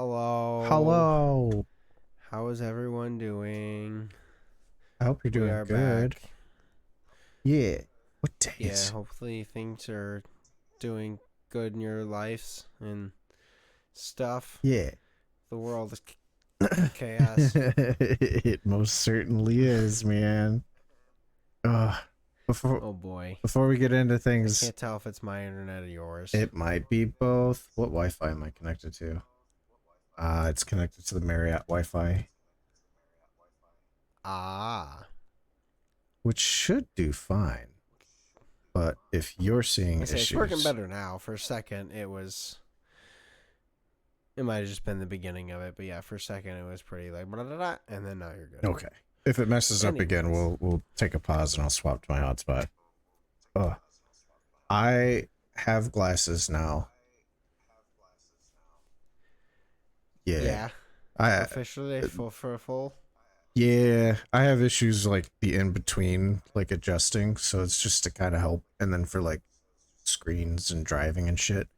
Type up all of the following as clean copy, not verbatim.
Hello. Hello. How is everyone doing? I hope you're We doing are good. back. Yeah. What Yeah, days? hopefully things are doing good in your lives and stuff. Yeah. The world is chaos. It most certainly is, man. Ugh. Before Oh boy. before we get into I things, can't tell if it's my internet or yours. it might be both. What Wi-Fi am I connected to? It's connected to the Marriott Wi-Fi, Ah. which should do fine. But if you're seeing I say it's working issues, better now. For a second, it might have just been the beginning of it, but yeah, for a second it was pretty like blah, blah, blah, and then now you're good. okay. If it messes up again, Anyways. we'll take a pause and I'll swap to my hotspot. Ugh. I have glasses now. Yeah. Yeah. I Officially full for a full. yeah, I have issues like the in between like adjusting, so it's just to kind of help and then for like screens and driving and shit.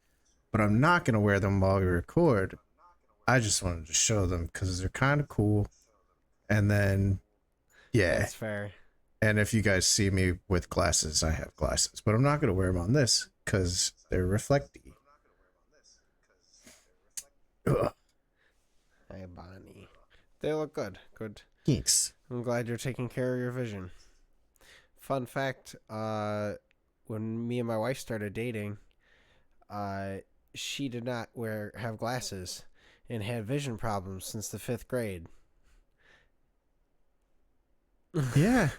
But I'm not going to wear them while we record. I just wanted to show them cuz they're kind of cool. And then yeah, That's fair. and if you guys see me with glasses, I have glasses, but I'm not going to wear them on this cuz they're reflecty. Ugh. Hey, Bonnie. They look good. Good. Thanks. I'm glad you're taking care of your vision. Fun fact, when me and my wife started dating, uh, she did not have glasses and had vision problems since the 5th grade. Yeah.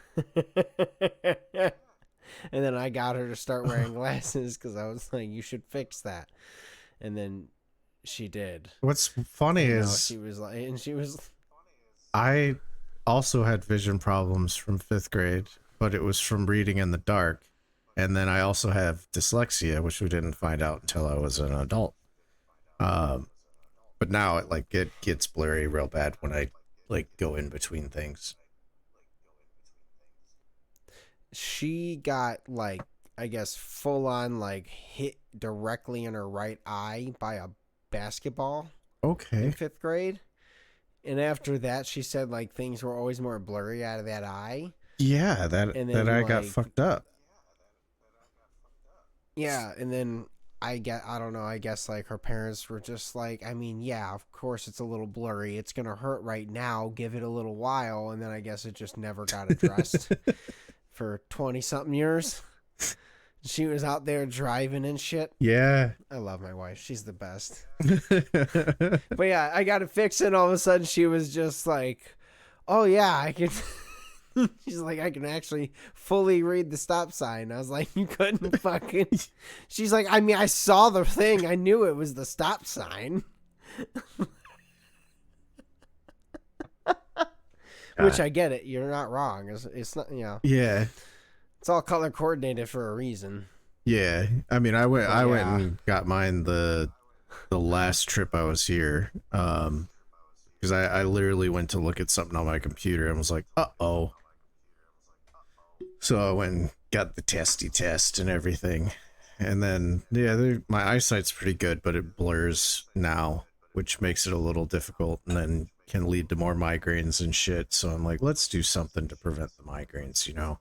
And then I got her to start wearing glasses because I was like, you should fix that. And then she did. What's funny And now is she was I also had vision problems from 5th grade, but it was from reading in the dark. And then I also have dyslexia, which we didn't find out until I was an adult. Um, but now it gets blurry real bad when I like go in between things. she got like I guess full on like hit directly in her right eye by a basketball in Okay. 5th grade. And after that she said like things were always more blurry out of that eye. Yeah, And that then I got like fucked up. yeah, and then I don't know, I guess like her parents were just like, I mean, yeah, of course it's a little blurry. It's gonna hurt right now, give it a little while, and then I guess it just never got addressed for 20 something years. She was out there driving and shit. Yeah. I love my wife. She's the best. But yeah, I got it fixed, and all of a sudden she was just like, "Oh yeah, I can." She's like, "I can actually fully read the stop sign." I was like, "You couldn't fucking." She's like, "I mean, I saw the thing. I knew it was the stop sign." Which I get it. You're not wrong. It's not. Yeah. It's all color coordinated for a reason. Yeah. I mean, But I went yeah. and got mine the last trip I was here. Because I literally went to look at something on my computer and was like, uh-oh. So I went and got the testy test and everything. And then, yeah, my eyesight's pretty good, but it blurs now, which makes it a little difficult and then can lead to more migraines and shit. So I'm like, let's do something to prevent the migraines, you know?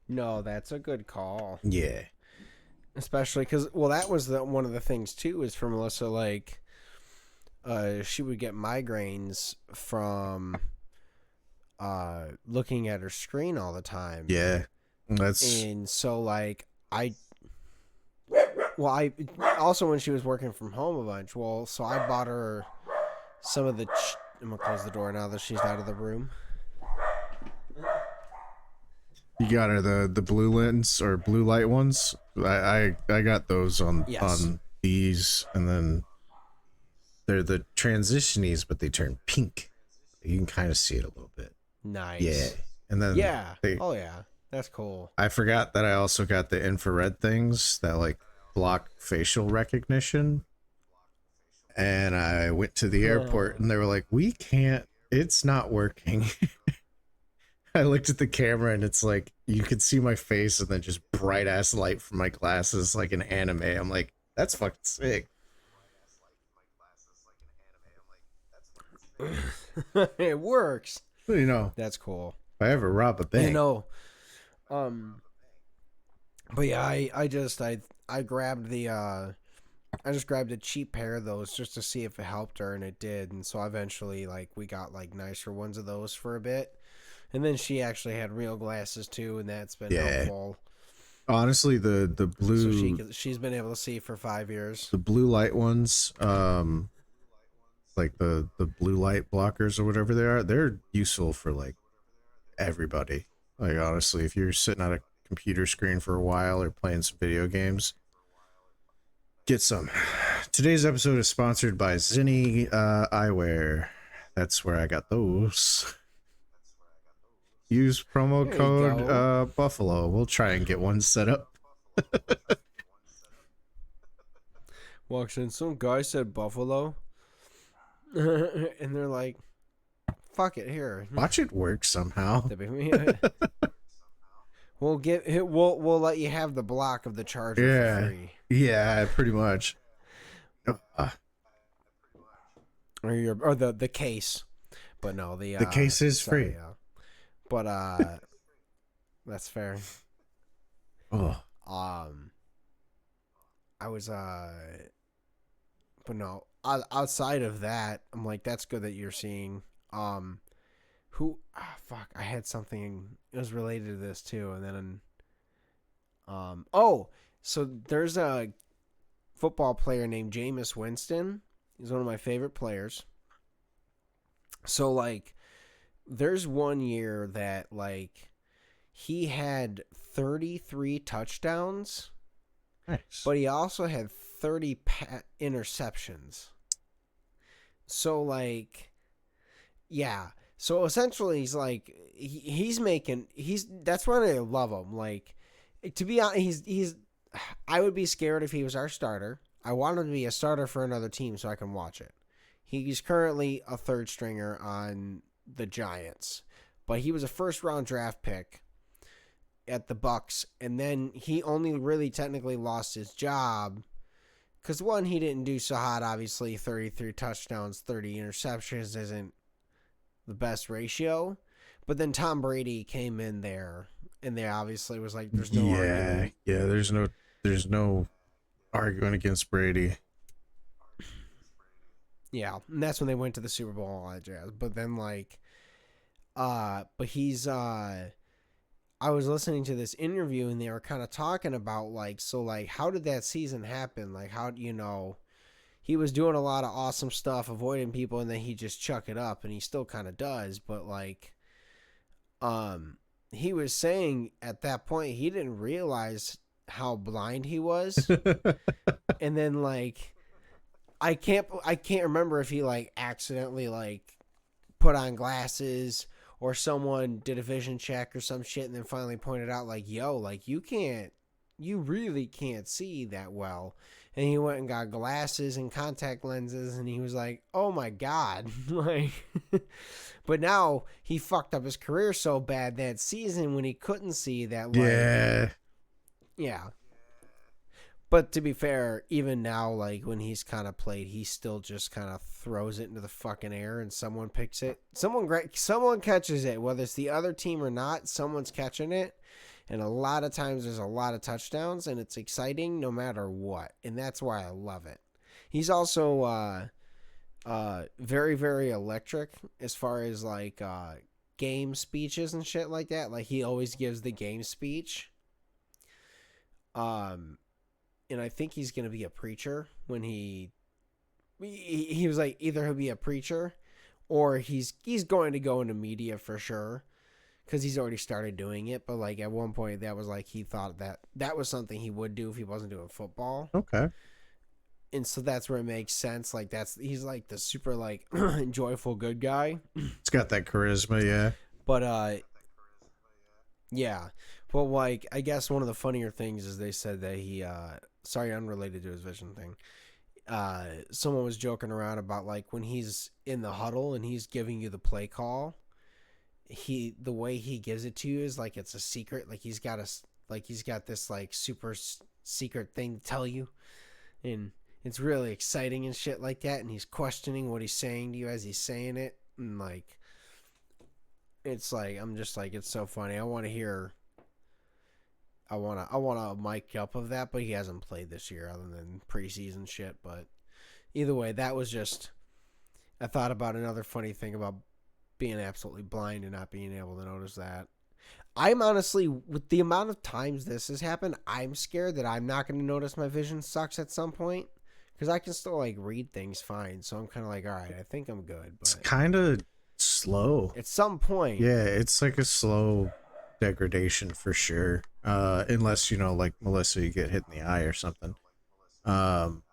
No, that's a good call. Yeah. Especially because, well, that was one of the things too, is for Melissa, like, she would get migraines from looking at her screen all the time. Yeah. That's, And so, like, I also, when she was working from home a bunch, well, so I bought her some of the, I'm going to close the door now that she's out of the room. you got her the blue lens or blue light ones. I got those Yes. on these, and then they're the transitionies, but they turn pink. You can kind of see it a little bit. Yeah. Nice. And then Yeah. they Oh, yeah. That's cool. I forgot that I also got the infrared things that like block facial recognition. And I went to the airport and they were like, "We can't, it's not working." I looked at the camera and it's like you could see my face and then just bright ass light from my glasses like an anime. I'm like, that's fucking sick. It works. You know, That's cool. if I ever rob a You bank. know, um, but yeah, I grabbed the I just grabbed a cheap pair of those just to see if it helped her, and it did. And so eventually, like, we got like nicer ones of those for a bit. And then she actually had real glasses too, and that's been Yeah. helpful. Honestly, the So blue she's been able to see for 5 years. the blue light ones, like the blue light blockers or whatever they are, they're useful for like everybody. Like honestly, if you're sitting at a computer screen for a while or playing some video games, get some. Today's episode is sponsored by Zinni Eyewear. That's where I got those. Use promo There you code go. Buffalo. We'll try and get one set up. Walks in, some guy said Buffalo, and they're like, "Fuck it, here." Watch it work somehow. We'll let you have the block of the charger for Yeah. free. Yeah, pretty much. Or the case. But no, The case is free. But that's fair. Oh. I was but no, outside of that, I'm like, that's good that you're seeing fuck, I had something, it was related to this too, and then so there's a football player named Jameis Winston. He's one of my favorite players. So like there's one year that like he had 33 touchdowns, Nice. but he also had 30 interceptions. So like, yeah. So essentially, he's like that's why I love him. Like, to be honest, he's. I would be scared if he was our starter. I want him to be a starter for another team so I can watch it. He's currently a third stringer on the Giants, but he was a first round draft pick at the Bucks, and then he only really technically lost his job because one, he didn't do so hot. Obviously, 33 touchdowns, 30 interceptions isn't the best ratio, but then Tom Brady came in there, and there obviously was like, there's no argument. Yeah. There's no arguing against Brady. Yeah, and that's when they went to the Super Bowl and all that jazz. But then like, but he's I was listening to this interview and they were kind of talking about like, so like, how did that season happen? Like, how do you know? He was doing a lot of awesome stuff, avoiding people, and then he just chuck it up, and he still kind of does. But like, he was saying at that point he didn't realize how blind he was, and then like, I can't remember if he like accidentally like put on glasses or someone did a vision check or some shit and then finally pointed out like, yo, like you really can't see that well. And he went and got glasses and contact lenses and he was like, oh my God. Like, but now he fucked up his career so bad that season when he couldn't see that. Like, yeah. But to be fair, even now, like when he's kind of played, he still just kind of throws it into the fucking air and someone picks it. Someone catches it, whether it's the other team or not, someone's catching it. And a lot of times there's a lot of touchdowns and it's exciting no matter what. And that's why I love it. He's also very, very electric as far as like game speeches and shit like that. Like he always gives the game speech. And I think he's going to be a preacher when he was like, either he'll be a preacher or he's going to go into media for sure because he's already started doing it. But like at one point that was like he thought that was something he would do if he wasn't doing football. Okay. And so that's where it makes sense. Like he's like the super like joyful good guy. It's got that charisma, yeah. But yeah. Well, like I guess one of the funnier things is they said that he sorry, unrelated to his vision thing. Someone was joking around about like when he's in the huddle and he's giving you the play call, the way he gives it to you is like it's a secret. Like he's got this like super secret thing to tell you, and it's really exciting and shit like that, and he's questioning what he's saying to you as he's saying it, and like, it's like, I'm just like, it's so funny. I want a mic up of that, but he hasn't played this year other than preseason shit. But either way, that was just, I thought about another funny thing about being absolutely blind and not being able to notice that. I'm honestly, with the amount of times this has happened, I'm scared that I'm not going to notice my vision sucks at some point, because I can still like read things fine. So I'm kind of like, all right, I think I'm good. But It's kind of slow. at some point, Yeah, it's like a slow degradation for sure. Unless, like Melissa, you get hit in the eye or something. Um,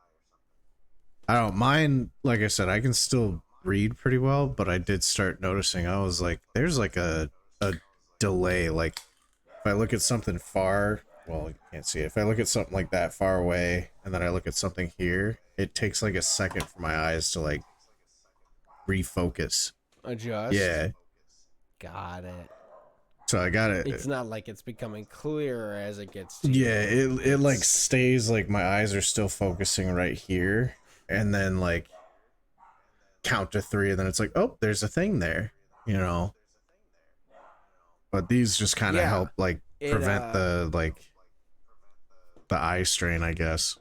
I don't mind. Like I said, I can still read pretty well, but I did start noticing. I was like, there's like a delay. Like if I look at something far, well, you can't see it. If I look at something like that far away, and then I look at something here, it takes like a second for my eyes to like refocus. adjust. Yeah. Got it. So I got it. It's not like it's becoming clearer as it gets to you. Yeah, it like stays like my eyes are still focusing right here, and then like count to 3, and then it's like, oh, there's a thing there, But these just kind of help like prevent the eye strain, I guess.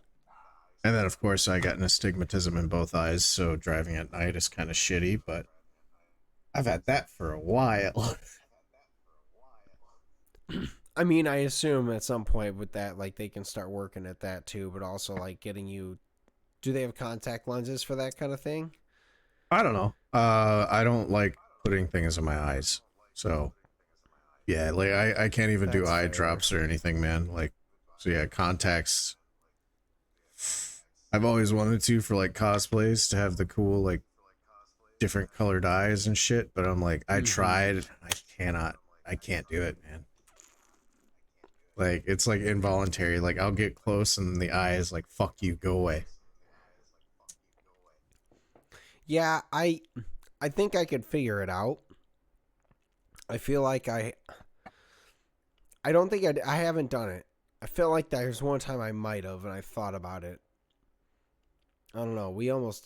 And then of course I got an astigmatism in both eyes, so driving at night is kind of shitty, but I've had that for a while. I mean, I assume at some point with that, like, they can start working at that too, but also like getting you. Do they have contact lenses for that kind of thing? I don't know. I don't like putting things in my eyes, so yeah, like I can't even do eye drops or anything, man. Like, so yeah, contacts. I've always wanted to for like cosplays to have the cool like different colored eyes and shit, but I'm like, I tried, I can't do it, man. Like, it's like involuntary. Like, I'll get close and the eye is like, fuck you, go away. Yeah, I think I could figure it out. I feel like I don't think I haven't done it. I feel like there's one time I might have, and I thought about it. I don't know. We almost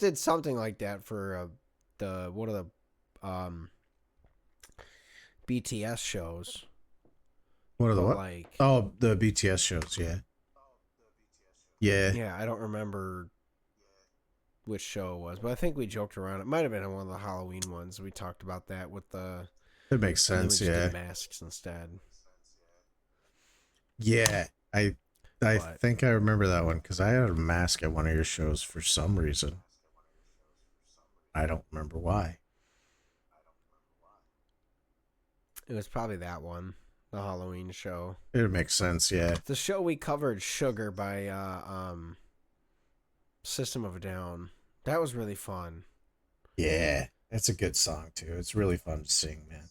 did something like that for one of the BTS shows. What are the what? Like, oh, the BTS shows, yeah. Yeah. Yeah, I don't remember which show it was, but I think we joked around. It might have been on one of the Halloween ones. We talked about that with the. It makes sense, yeah. Did masks instead. Yeah, I think I remember that one because I had a mask at one of your shows for some reason. I don't remember why. It was probably that one, the Halloween show. It makes sense, yeah. The show we covered, Sugar by System of a Down. That was really fun. Yeah, it's a good song too. It's really fun to sing, man.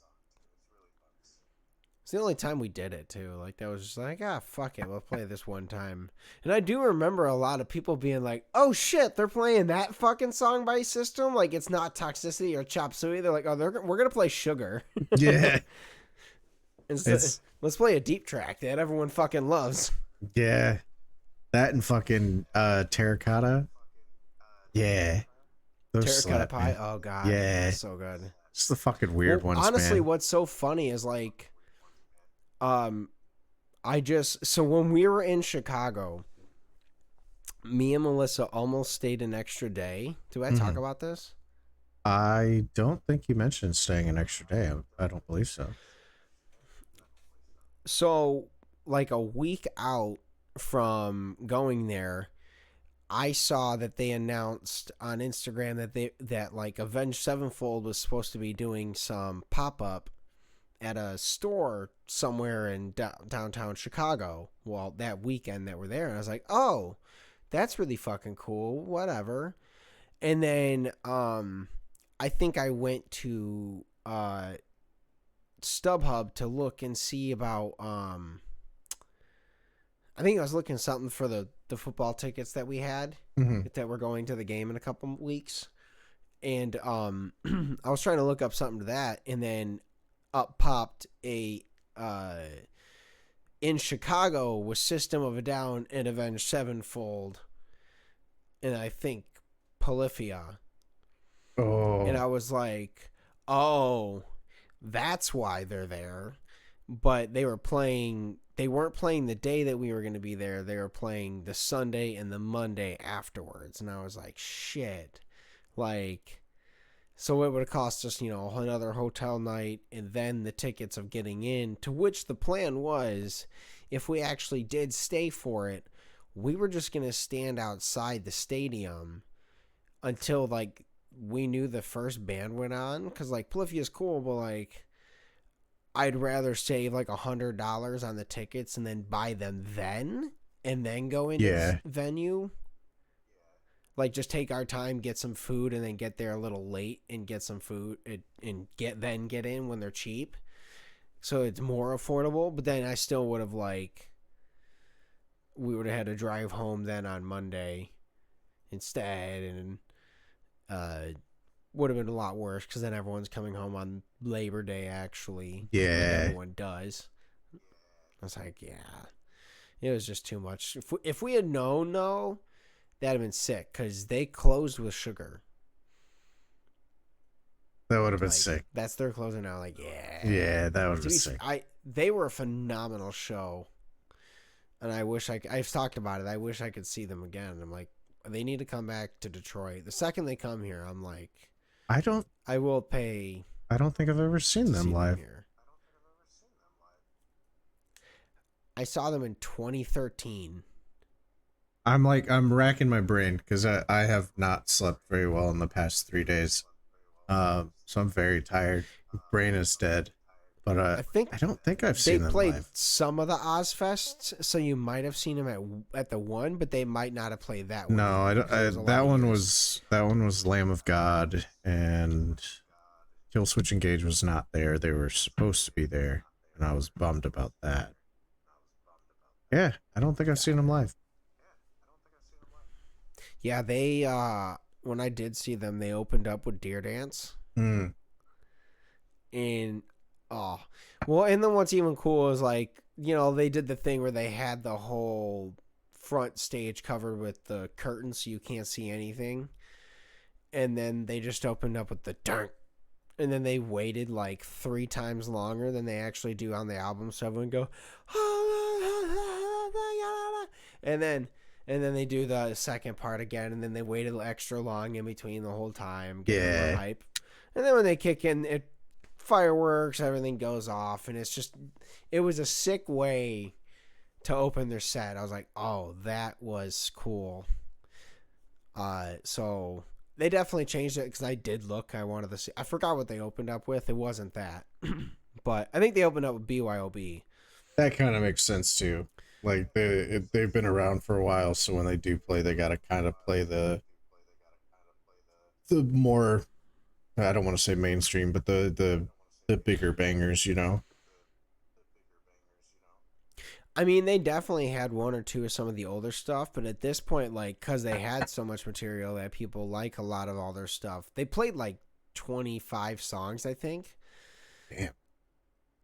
It's the only time we did it too. Like, that was just like, fuck it, we'll play this one time. And I do remember a lot of people being like, oh shit, they're playing that fucking song by System. Like, it's not Toxicity or Chop Suey. They're like, oh, we're gonna play Sugar. Yeah. Let's play a deep track that everyone fucking loves. Yeah, that and fucking Terracotta. Yeah, those Terracotta slap, Pie. man. Oh god, yeah, so good. It's the fucking weird ones, honestly, man. what's so funny is like, so when we were in Chicago, me and Melissa almost stayed an extra day. Do I talk about this? I don't think you mentioned staying an extra day. I don't believe so. So, like a week out from going there, I saw that they announced on Instagram that like Avenged Sevenfold was supposed to be doing some pop-up at a store somewhere in downtown Chicago. Well, that weekend that we're there, and I was like, oh, that's really fucking cool. Whatever. And then I think I went to StubHub to look and see about I think I was looking something for the football tickets that we had that were going to the game in a couple weeks, and I was trying to look up something to that, and then up popped a in Chicago was System of a Down and Avenged Sevenfold and I think Polyphia. And Oh, I was like, oh, that's why they're there. But they weren't playing the day that we were going to be there. They were playing the Sunday and the Monday afterwards. And I was like, shit. Like, so it would have cost us, another hotel night and then the tickets of getting in, to which the plan was, if we actually did stay for it, we were just going to stand outside the stadium until, like, we knew the first band went on. Because, like, Polyphia is cool, but, like, I'd rather save, like, $100 on the tickets and then buy them then and then go into the yeah. venue. Like, just take our time, get some food, and then get there a little late and get some food and get in when they're cheap, so it's more affordable. But then I still would have, like, we would have had to drive home then on Monday instead, and would have been a lot worse because then everyone's coming home on Labor Day, actually, like Yeah. everyone does. I was like, yeah, it was just too much. If we had known, no, that'd have been sick because they closed with Sugar. That would have been Like, sick. that's their closing now. Like, yeah. Yeah, that would have To been be, sick. they were a phenomenal show, and I've talked about it. I wish I could see them again. I'm like, they need to come back to Detroit. The second they come here, I'm like, I don't I will pay I don't think I've ever seen to them see them live. here. I saw them in 2013. I'm racking my brain because I have not slept very well in the past 3 days. So I'm very tired. Brain is dead. But I think I don't think I've they seen them played live. some of the Ozfests, so you might have seen them at the one, but they might not have played that one No, either I don't. because it was a lot That of one years. was Lamb of God, and Kill Switch Engage was not there. They were supposed to be there, and I was bummed about that. Yeah, I don't think I've seen them live. Yeah, they when I did see them, they opened up with Deer Dance. Mm, And oh, well, and then what's even cool is, like, they did the thing where they had the whole front stage covered with the curtains so you can't see anything. And then they just opened up with the dunk. And then they waited like 3 times longer than they actually do on the album, so everyone go, and then they do the second part again, and then they waited extra long in between the whole time, getting more yeah, hype. And then when they kick in, fireworks, everything goes off, and it was a sick way to open their set. I was like, oh, that was cool. So they definitely changed it because I did look. I wanted to see. I forgot what they opened up with. It wasn't that, but I think they opened up with BYOB. that kind of makes sense too. Like they've been around for a while, so when they do play, they got to kind of play the more, I don't want to say mainstream, but the bigger bangers, you know. I mean, they definitely had one or two of some of the older stuff, but at this point, like, because they had so much material that people like a lot of all their stuff, they played like 25 songs, I think. Damn.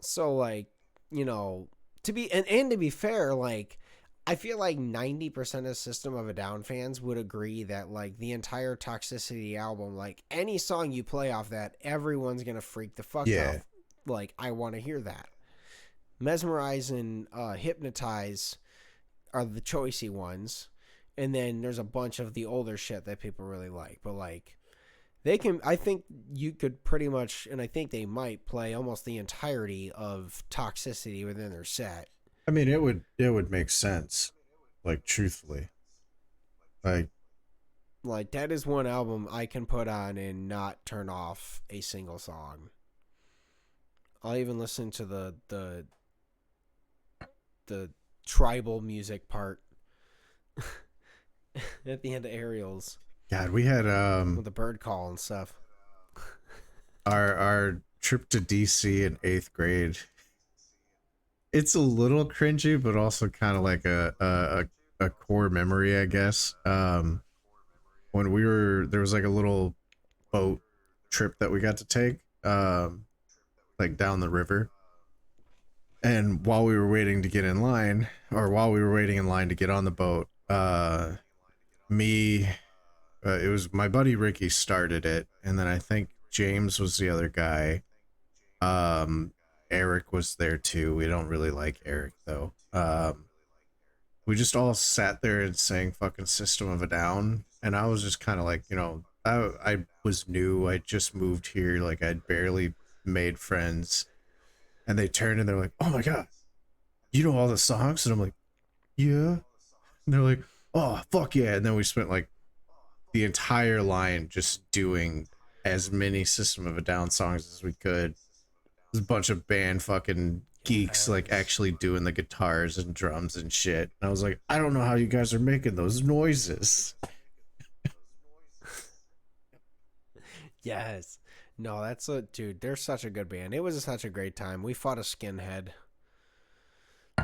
So, like, to be fair, like, I feel like 90% of System of a Down fans would agree that, like, the entire Toxicity album, like, any song you play off that, everyone's gonna freak the fuck out. Yeah. Like, I want to hear that. Mesmerize and Hypnotize are the choicey ones, and then there's a bunch of the older shit that people really like. But, like, I think you could pretty much, and I think they might play almost the entirety of Toxicity within their set. I mean, it would make sense, like truthfully, like Like, that is one album I can put on and not turn off a single song. I'll even listen to the tribal music part at the end of Aerials God. We had with the bird call and stuff. our trip to DC in 8th grade. It's a little cringy, but also kind of like a core memory, I guess. When there was like a little boat trip that we got to take, like down the river. And while we were waiting to get in line, or while we were waiting in line to get on the boat, me, It was my buddy Ricky started it, and then I think James was the other guy. Um, Eric was there too. We don't really like Eric though. We just all sat there and sang fucking System of a Down, and I was just kind of like, I was new. I just moved here, like I'd barely made friends, and they turned and they're like, "Oh my god, you know all the songs?" And I'm like, "Yeah." And they're like, "Oh fuck yeah!" And then we spent like the entire line just doing as many System of a Down songs as we could. There's a bunch of band fucking geeks like actually doing the guitars and drums and shit. And I was like, I don't know how you guys are making those noises. Yes. No, that's a dude. They're such a good band. It was such a great time. We fought a skinhead.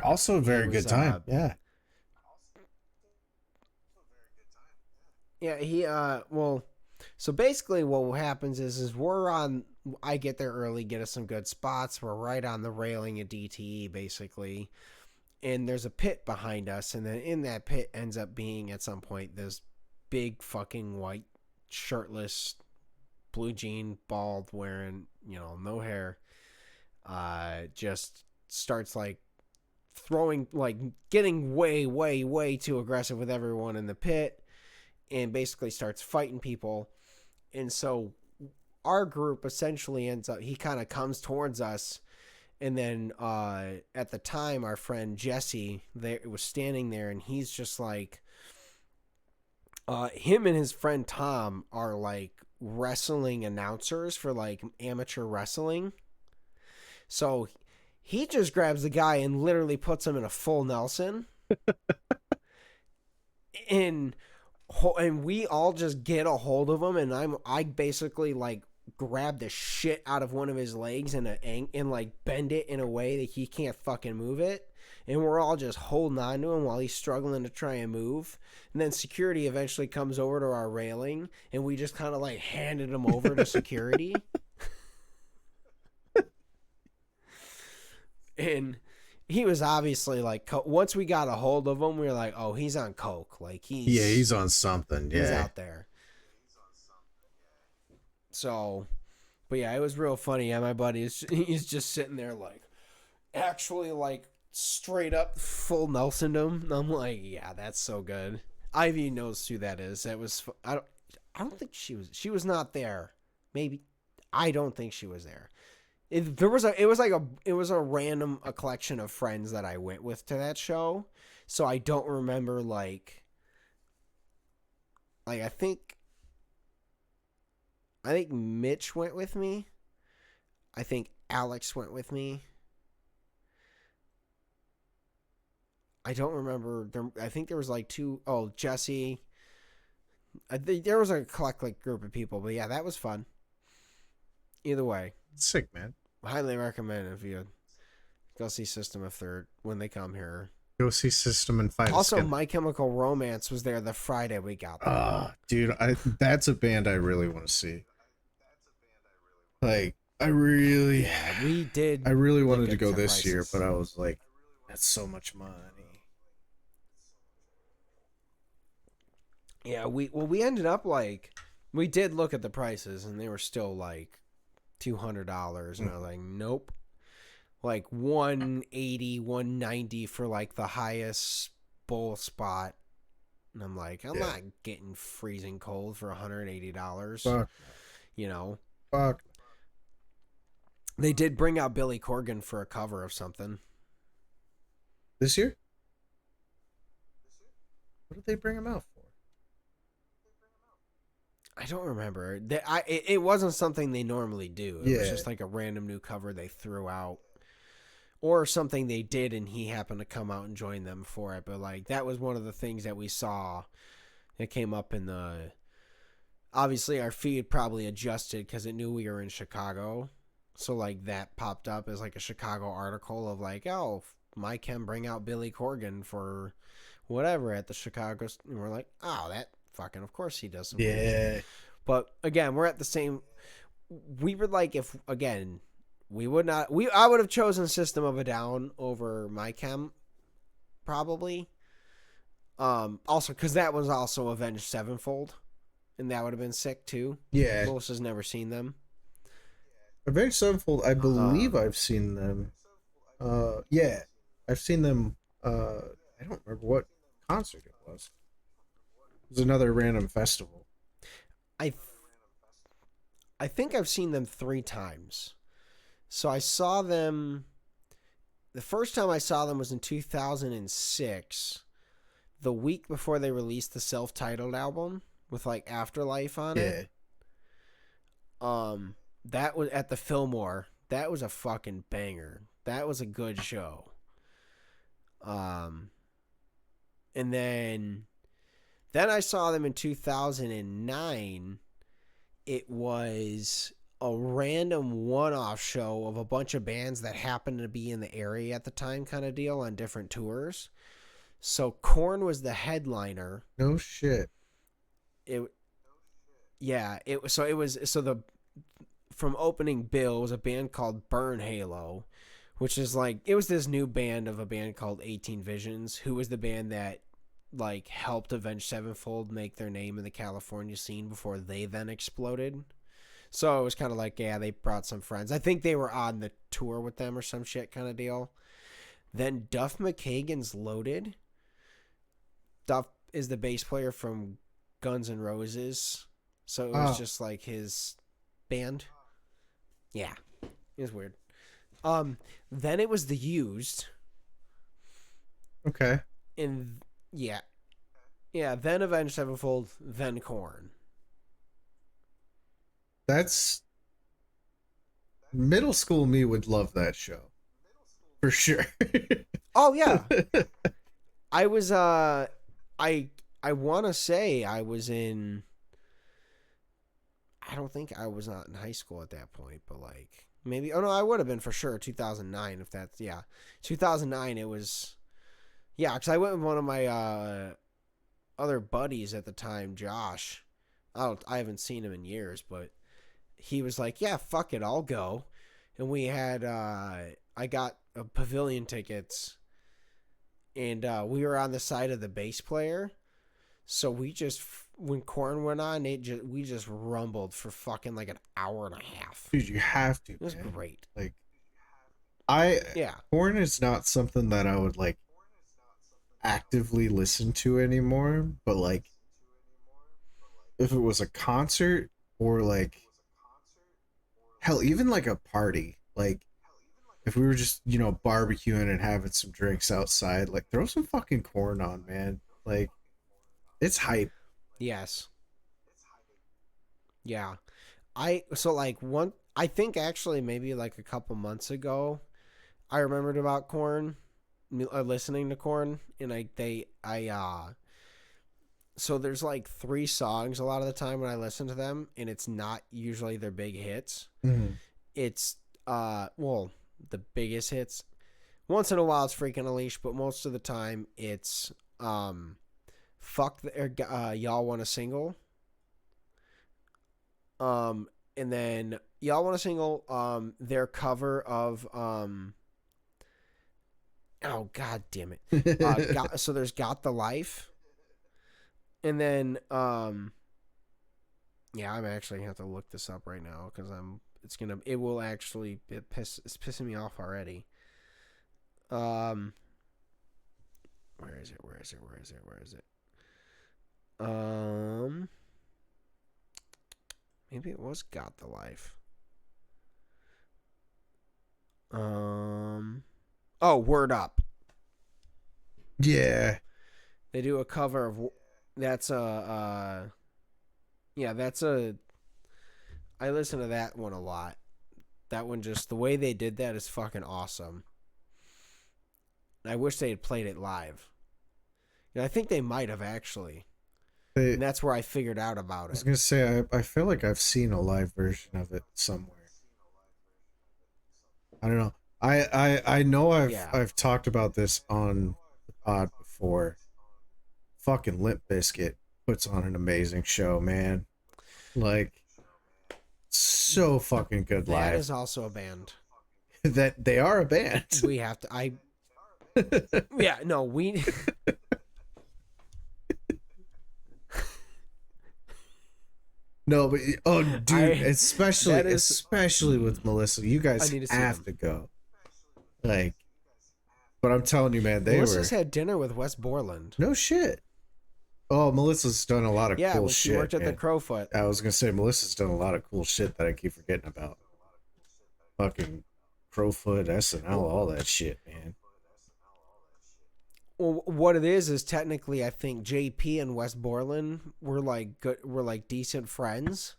Also a very was, good time. Yeah. Yeah, he well, so basically what happens is we're on I get there early, get us some good spots. We're right on the railing at DTE basically. And there's a pit behind us, and then in that pit ends up being at some point this big fucking white shirtless blue jean bald wearing, no hair, just starts like throwing, like getting way too aggressive with everyone in the pit, and basically starts fighting people. And so our group essentially ends up, he kind of comes towards us, and then at the time our friend Jesse there was standing there, and he's just like, him and his friend Tom are like wrestling announcers for like amateur wrestling. So he just grabs the guy and literally puts him in a full Nelson. and we all just get a hold of him, and I basically like grab the shit out of one of his legs and like bend it in a way that he can't fucking move it. And we're all just holding on to him while he's struggling to try and move. And then security eventually comes over to our railing, and we just kind of like handed him over to security. And he was obviously like, once we got a hold of him, we were like, oh, he's on coke. Like he's on something. Yeah, he's out there. So, but yeah, it was real funny. Yeah, my buddy he's just sitting there like, actually like straight up full Nelsondom. And I'm like, yeah, that's so good. Ivy knows who that is. That was I don't think she was not there. Maybe I don't think she was there. It was a random collection of friends that I went with to that show, so I don't remember like I think Mitch went with me. I think Alex went with me. I don't remember. I think there was like two. Oh, Jesse. There was a eclectic group of people, but yeah, that was fun. Either way, sick, man. Highly recommend if you go see System of Third when they come here. Go see System and fight. Also, My Chemical Romance was there the Friday we got there. Dude, that's a band I really want to see. Like, I really wanted to go this year, but I was like, that's so much money. Yeah, we ended up like, we did look at the prices, and they were still like $200, and I was like, nope. Like $180, $190 for like the highest bowl spot, and I'm like, I'm not getting freezing cold for $180. Fuck. Fuck. They did bring out Billy Corgan for a cover of something this year. What did they bring him out for? I don't remember. It wasn't something they normally do. It was just like a random new cover they threw out, or something they did and he happened to come out and join them for it. But like, that was one of the things that we saw that came up in the, obviously our feed probably adjusted because it knew we were in Chicago. So like that popped up as like a Chicago article of like, oh, My Chem bring out Billy Corgan for whatever at the Chicago. And we're like, oh, that fucking, of course he does some. Yeah. But again, we're at the same, we were like, if again, we would not, I would have chosen System of a Down over My Chem probably. Also, because that was also Avenged Sevenfold. and that would have been sick too. Yeah. Melissa's never seen them. Avenged Sevenfold, I believe Um, I've seen them. Yeah. I've seen them. I don't remember what concert it was. It was another random festival. I th- I think I've seen them 3 times. So I saw them. The first time I saw them was in 2006, the week before they released the self-titled album with like Afterlife on it. Yeah. That was at the Fillmore. That was a fucking banger. That was a good show. Um, and then I saw them in 2009. It was a random one-off show of a bunch of bands that happened to be in the area at the time, kind of deal, on different tours. So Korn was the headliner. No shit. It the from opening bill was a band called Burn Halo, which is like, it was this new band of a band called 18 Visions, who was the band that like helped Avenged Sevenfold make their name in the California scene before they then exploded. So it was kind of like, yeah, they brought some friends. I think they were on the tour with them or some shit kind of deal. Then Duff McKagan's Loaded. Duff is the bass player from Guns N' Roses. So it was just like his band. Yeah. It was weird. Then it was The Used. Okay. And yeah. Yeah, then Avenged Sevenfold, then Korn. That's middle school me would love that show. For sure. Oh yeah. I was I want to say I was in, I don't think I was not in high school at that point, but like maybe, oh no, I would have been for sure 2009 if that's, yeah. 2009 it was, yeah, cuz I went with one of my other buddies at the time, Josh. I haven't seen him in years, but he was like, "Yeah, fuck it, I'll go." And we had I got pavilion tickets, and we were on the side of the bass player. So we just, when Korn went on, we just rumbled for fucking like an hour and a half. Dude, you have to. It was man. great. Like, yeah, Korn is not something that I would like actively listen to anymore, but like if it was a concert or like hell, even like a party, like if we were just, you know, barbecuing and having some drinks outside, like throw some fucking Korn on, man. Like it's hype. yes, yeah. I think actually maybe like a couple months ago, I remembered about Korn, listening to Korn, and so there's like 3 songs a lot of the time when I listen to them, and it's not usually their big hits. Mm-hmm. It's well, the biggest hits. Once in a while it's Freaking Unleashed, but most of the time it's Y'all Want a Single. And then Y'all Want a Single, their cover of oh god damn it. So there's Got the Life. And then yeah, I'm actually gonna have to look this up right now because it's pissing me off already. Where is it? Maybe it was Got the Life. Oh, Word Up. Yeah. They do a cover of, that's a I listen to that one a lot. That one, just the way they did that is fucking awesome. I wish they had played it live. I think they might have actually. And that's where I figured out about it. I was gonna say I feel like I've seen a live version of it somewhere. I don't know. I know I've talked about this on the pod before. Fucking Limp Bizkit puts on an amazing show, man. Like, so fucking good live. That is also a band. That they are a band. We have to. Yeah, no, we. No, but oh, dude, I that is especially with Melissa, you I guys need to see have them. to go. Like, but I'm telling you, man, they Melissa's were had dinner with Wes Borland. no shit. Oh, Melissa's done a lot of Yeah, cool when she worked shit, at the man. Crowfoot. I was gonna say Melissa's done a lot of cool shit that I keep forgetting about. Fucking Crowfoot, SNL, Well, all that shit, man. what it is technically I think JP and Wes Borland were like good, were like decent friends,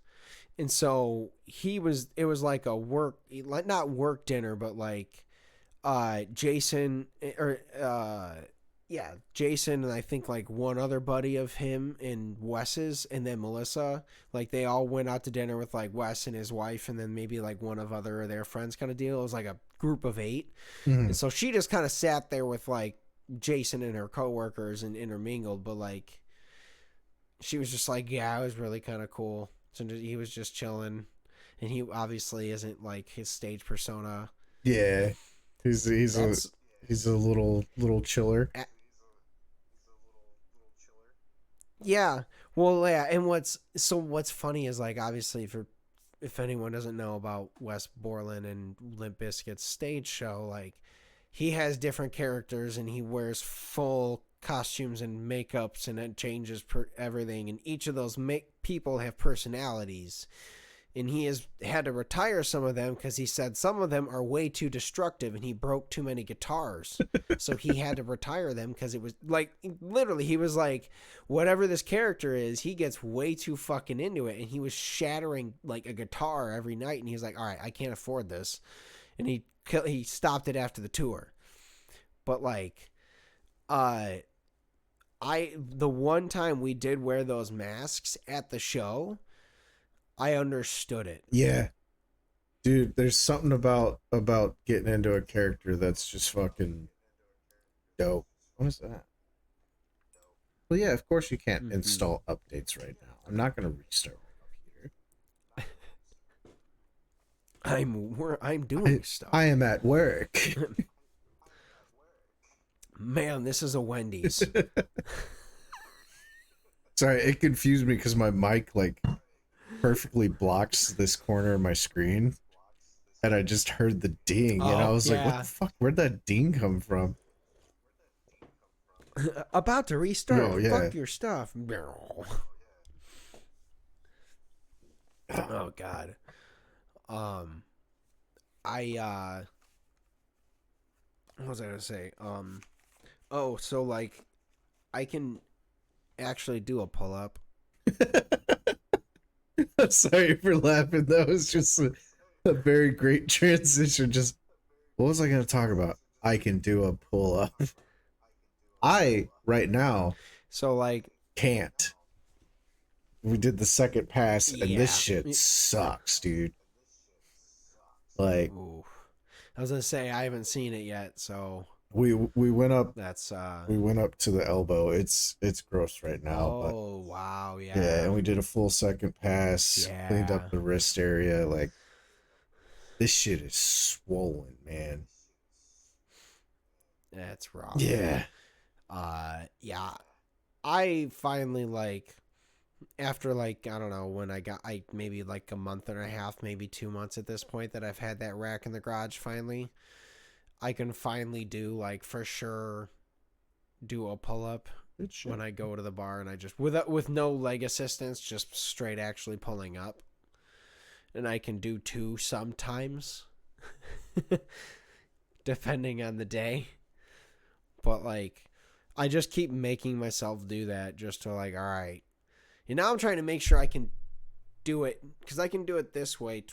and so it was like a work, like not work dinner, but like Jason or yeah, Jason and I think like one other buddy of him and Wes's and then Melissa, like they all went out to dinner with like Wes and his wife and then maybe like one of other of their friends kind of deal. It was like a group of 8. Mm-hmm. And so she just kind of sat there with like Jason and her coworkers and intermingled, but like she was just like, yeah, it was really kind of cool. So he was just chilling, and he obviously isn't like his stage persona. Yeah, he's a That's he's a little chiller. yeah. Well, yeah, and what's funny is like obviously if anyone doesn't know about Wes Borland and Limp Bizkit's stage show, like he has different characters and he wears full costumes and makeups and it changes everything, and each of those people have personalities, and he has had to retire some of them because he said some of them are way too destructive and he broke too many guitars. So he had to retire them because it was like literally he was like, whatever this character is, he gets way too fucking into it, and he was shattering like a guitar every night, and he was like, all right, I can't afford this, and he stopped it after the tour. But like the one time we did wear those masks at the show, I understood it. Yeah, dude, there's something about getting into a character that's just fucking dope. What is that? Well, yeah, of course you can't Mm-hmm. install updates right now. I'm not gonna restart my computer. I'm I doing stuff. I am at work. Man, this is a Wendy's. Sorry, it confused me because my mic like perfectly blocks this corner of my screen, and I just heard the ding, and I Oh was like, "What the yeah. fuck? Where'd that ding come from?" About to restart. Yo, yeah. Fuck your stuff. Oh god. Um I what was I gonna say? Oh, so like I can actually do a pull up. I'm sorry for laughing. That was just a very great transition. Just what was I going to talk about? I can do a pull up. I right now So like can't. We did the second pass, and this yeah. shit sucks, dude. Like Ooh. I was gonna say I haven't seen it yet, so we went up that's we went up to the elbow. It's gross right now, but oh wow, yeah, yeah. and we did a full second pass, cleaned up Yeah. the wrist area. Like this shit is swollen, man. That's rough. Yeah. Yeah. I finally like after like I don't know when I maybe like a month and a half, maybe 2 months at this point that I've had that rack in the garage finally. I can finally do like for sure do a pull up Good shit. when I go to the bar and I just with no leg assistance, just straight actually pulling up. And I can do 2 sometimes depending on the day. But like I just keep making myself do that just to like all right. And now I'm trying to make sure I can do it because I can do it this way.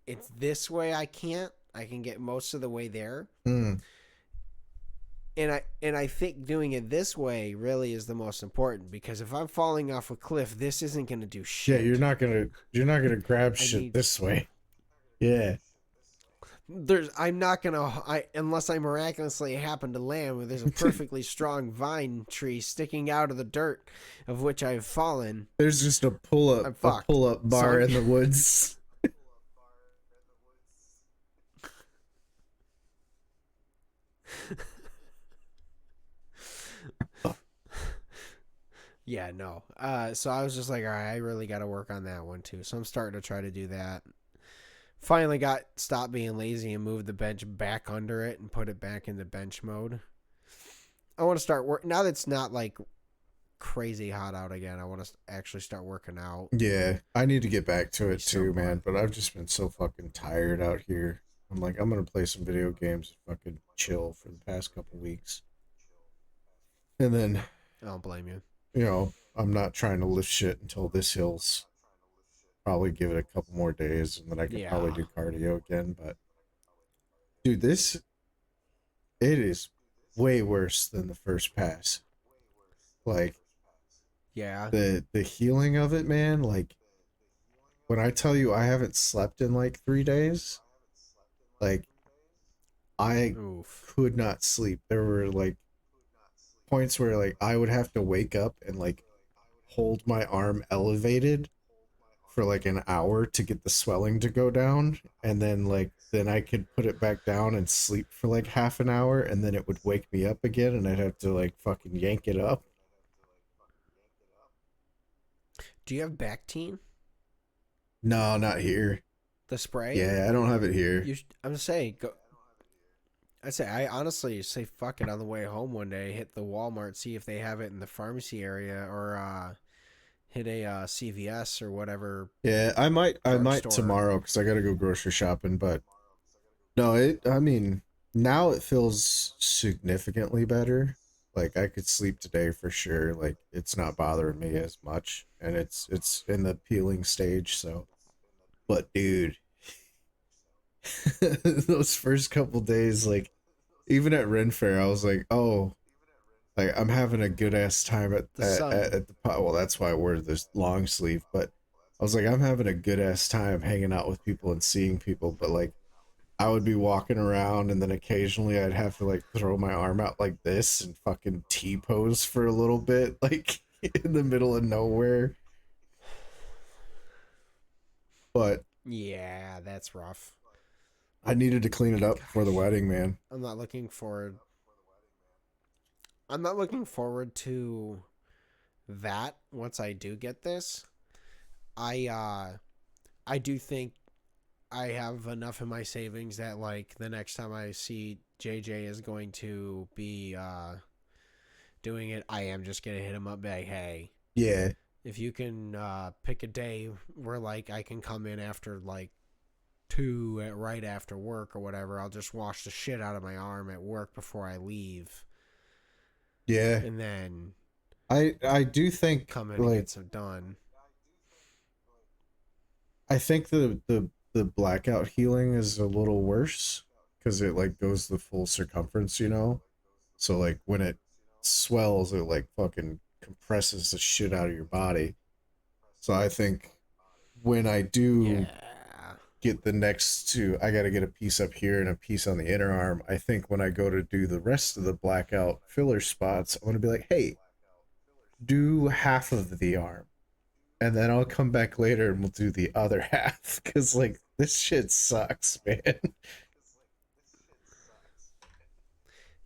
It's this way I can't. I can get most of the way there. Mm. And I think doing it this way really is the most important because if I'm falling off a cliff, this isn't going to do shit. Yeah, you're not gonna grab shit this way. Yeah. I'm not going to unless I miraculously happen to land where there's a perfectly strong vine tree sticking out of the dirt of which I've fallen. There's just a I'm fucked. pull up bar in the woods. Yeah, no. So I was just like, all right, I really got to work on that one too. So I'm starting to try to do that. Finally got stopped being lazy and moved the bench back under it and put it back into bench mode. I want to start work now that it's not like crazy hot out again. I want to actually start working out. Yeah, I need to get back to Give me it too, some. man. But I've just been so fucking tired out here. I'm like, I'm gonna play some video games and fucking chill for the past couple weeks. And then, I don't blame you. I'm not trying to lift shit until this heals. Probably give it a couple more days and then I could probably Yeah. do cardio again. But dude, it is way worse than the first pass. Like Yeah. the healing of it, man. Like when I tell you I haven't slept in like 3 days, like I Oof. could not sleep. There were like points where like I would have to wake up and like hold my arm elevated for like an hour to get the swelling to go down, and then I could put it back down and sleep for like half an hour, and then it would wake me up again and I'd have to like fucking yank it up. Do you have Bactine? No, not here. The spray? Yeah, I don't have it here. I'm just saying. Go. I say I honestly say fuck it on the way home one day. Hit the Walmart, see if they have it in the pharmacy area, or hit a CVS or whatever Yeah, I might drugstore. tomorrow because I gotta go grocery shopping. But no, I mean, now it feels significantly better. Like I could sleep today for sure. Like it's not bothering me as much, and it's in the peeling stage. So, but dude, those first couple days, like even at Ren Fair, I was like, oh, like I'm having a good ass time at The sun. at the pot. Well, that's why I wear this long sleeve. But I was like, I'm having a good ass time hanging out with people and seeing people. But like I would be walking around and then occasionally I'd have to like throw my arm out like this and fucking T pose for a little bit, like in the middle of nowhere. But Yeah, that's rough. I needed to clean it up before the Gosh, wedding, man. I'm not looking forward. I'm not looking forward to that once I do get this. I do think I have enough in my savings that like the next time I see JJ is going to be doing it, I am just gonna hit him up, be like, hey, Yeah. if you can pick a day where like I can come in after like two at right after work or whatever, I'll just wash the shit out of my arm at work before I leave, Yeah. and then I do think come in and like get some done. I think the blackout healing is a little worse because it like goes the full circumference, you know? So like when it swells, it like fucking compresses the shit out of your body. So I think when I do Yeah. get the next two, I got to get a piece up here and a piece on the inner arm. I think when I go to do the rest of the blackout filler spots, I'm going to be like, hey, do half of the arm. And then I'll come back later and we'll do the other half. Cause like this shit sucks, man.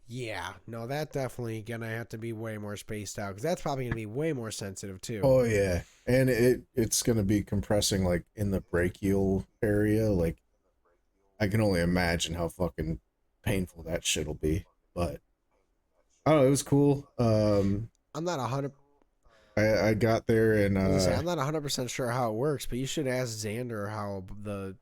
Yeah, no, that definitely gonna have to be way more spaced out because that's probably gonna be way more sensitive too. Oh yeah. And it's gonna be compressing like in the brachial area. Like I can only imagine how fucking painful that shit'll be. But I don't know, it was cool. I'm not 100. I got there and I was gonna say I'm not 100% sure how it works, but you should ask Xander how the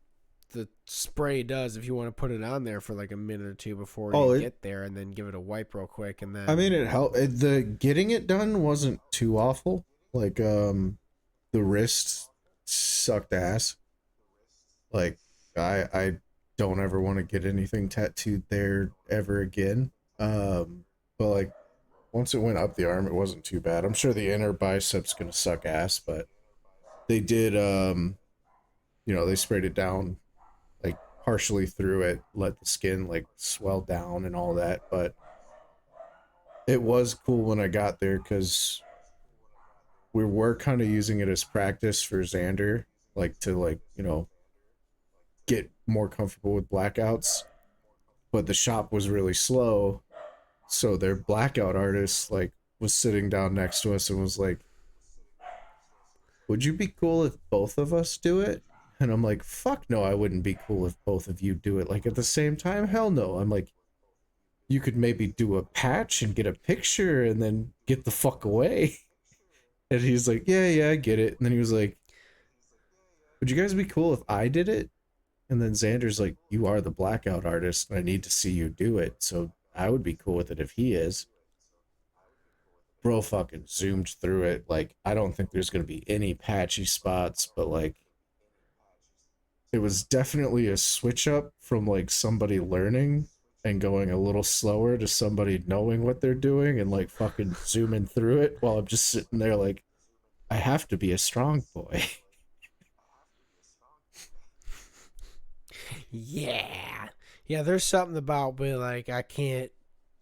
spray does if you want to put it on there for like a minute or two before you oh it get there, and then give it a wipe real quick, and I mean then it helped. The getting it done wasn't too awful. Like the wrist sucked ass. Like I don't ever want to get anything tattooed there ever again. But like once it went up the arm, it wasn't too bad. I'm sure the inner bicep's gonna suck ass, but they did they sprayed it down like partially through it, let the skin like swell down and all that. But it was cool when I got there because we were kind of using it as practice for Xander, like to like get more comfortable with blackouts. But the shop was really slow, so their blackout artist like was sitting down next to us and was like, would you be cool if both of us do it? And I'm like, fuck no, I wouldn't be cool if both of you do it. Like at the same time, hell no. I'm like, you could maybe do a patch and get a picture and then get the fuck away. And he's like, yeah, I get it. And then he was like, would you guys be cool if I did it? And then Xander's like, you are the blackout artist, and I need to see you do it. So I would be cool with it if he is. Bro fucking zoomed through it. Like, I don't think there's going to be any patchy spots, but like, it was definitely a switch up from like somebody learning and going a little slower to somebody knowing what they're doing and like fucking zooming through it while I'm just sitting there like, I have to be a strong boy. Yeah. Yeah, there's something about me like I can't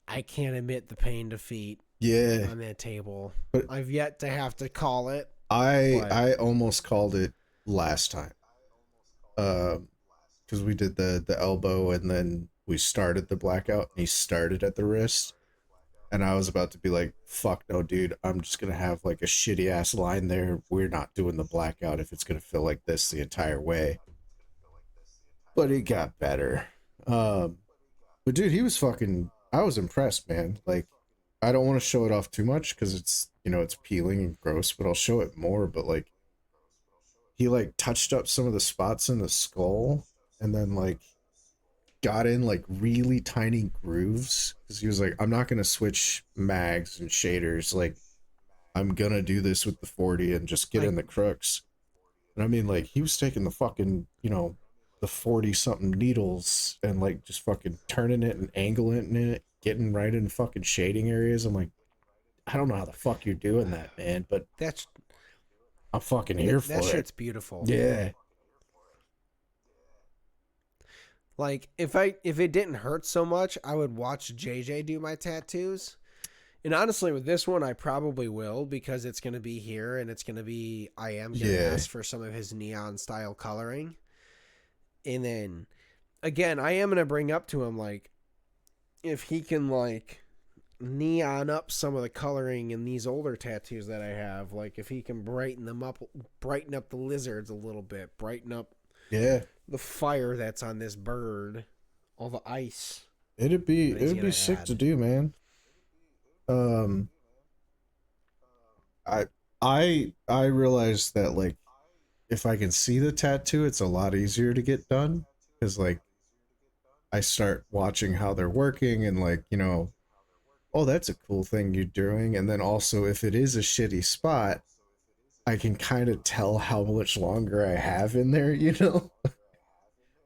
admit the pain defeat Yeah. on that table. But I've yet to have to call it. I But I almost called it last time. Because we did the elbow and then we started the blackout and he started at the wrist. And I was about to be like, fuck no, dude, I'm just gonna have like a shitty ass line there. We're not doing the blackout if it's gonna feel like this the entire way. But it got better. Um, but dude, he was fucking. I was impressed, man. Like, I don't want to show it off too much because it's it's peeling and gross, but I'll show it more. But like, he like touched up some of the spots in the skull, and then like got in like really tiny grooves because he was like, I'm not gonna switch mags and shaders. Like, I'm gonna do this with the 40 and just get like in the crooks. And I mean, like, he was taking the fucking, the 40 something needles and like just fucking turning it and angling it, getting right in fucking shading areas. I'm like, I don't know how the fuck you're doing that, man, but that's I'm fucking here that for it. shit's beautiful. Yeah. Like if it didn't hurt so much, I would watch JJ do my tattoos. And honestly, with this one, I probably will because it's going to be here and I am going to ask for some of his neon style coloring. And then, again, I am going to bring up to him, like, if he can, like, neon up some of the coloring in these older tattoos that I have. Like, if he can brighten up the lizards a little bit, brighten up the fire that's on this bird, all the ice. It'd be sick to do, man. I realized that like if I can see the tattoo, it's a lot easier to get done because like I start watching how they're working and like oh, that's a cool thing you're doing, and then also if it is a shitty spot, I can kind of tell how much longer I have in there,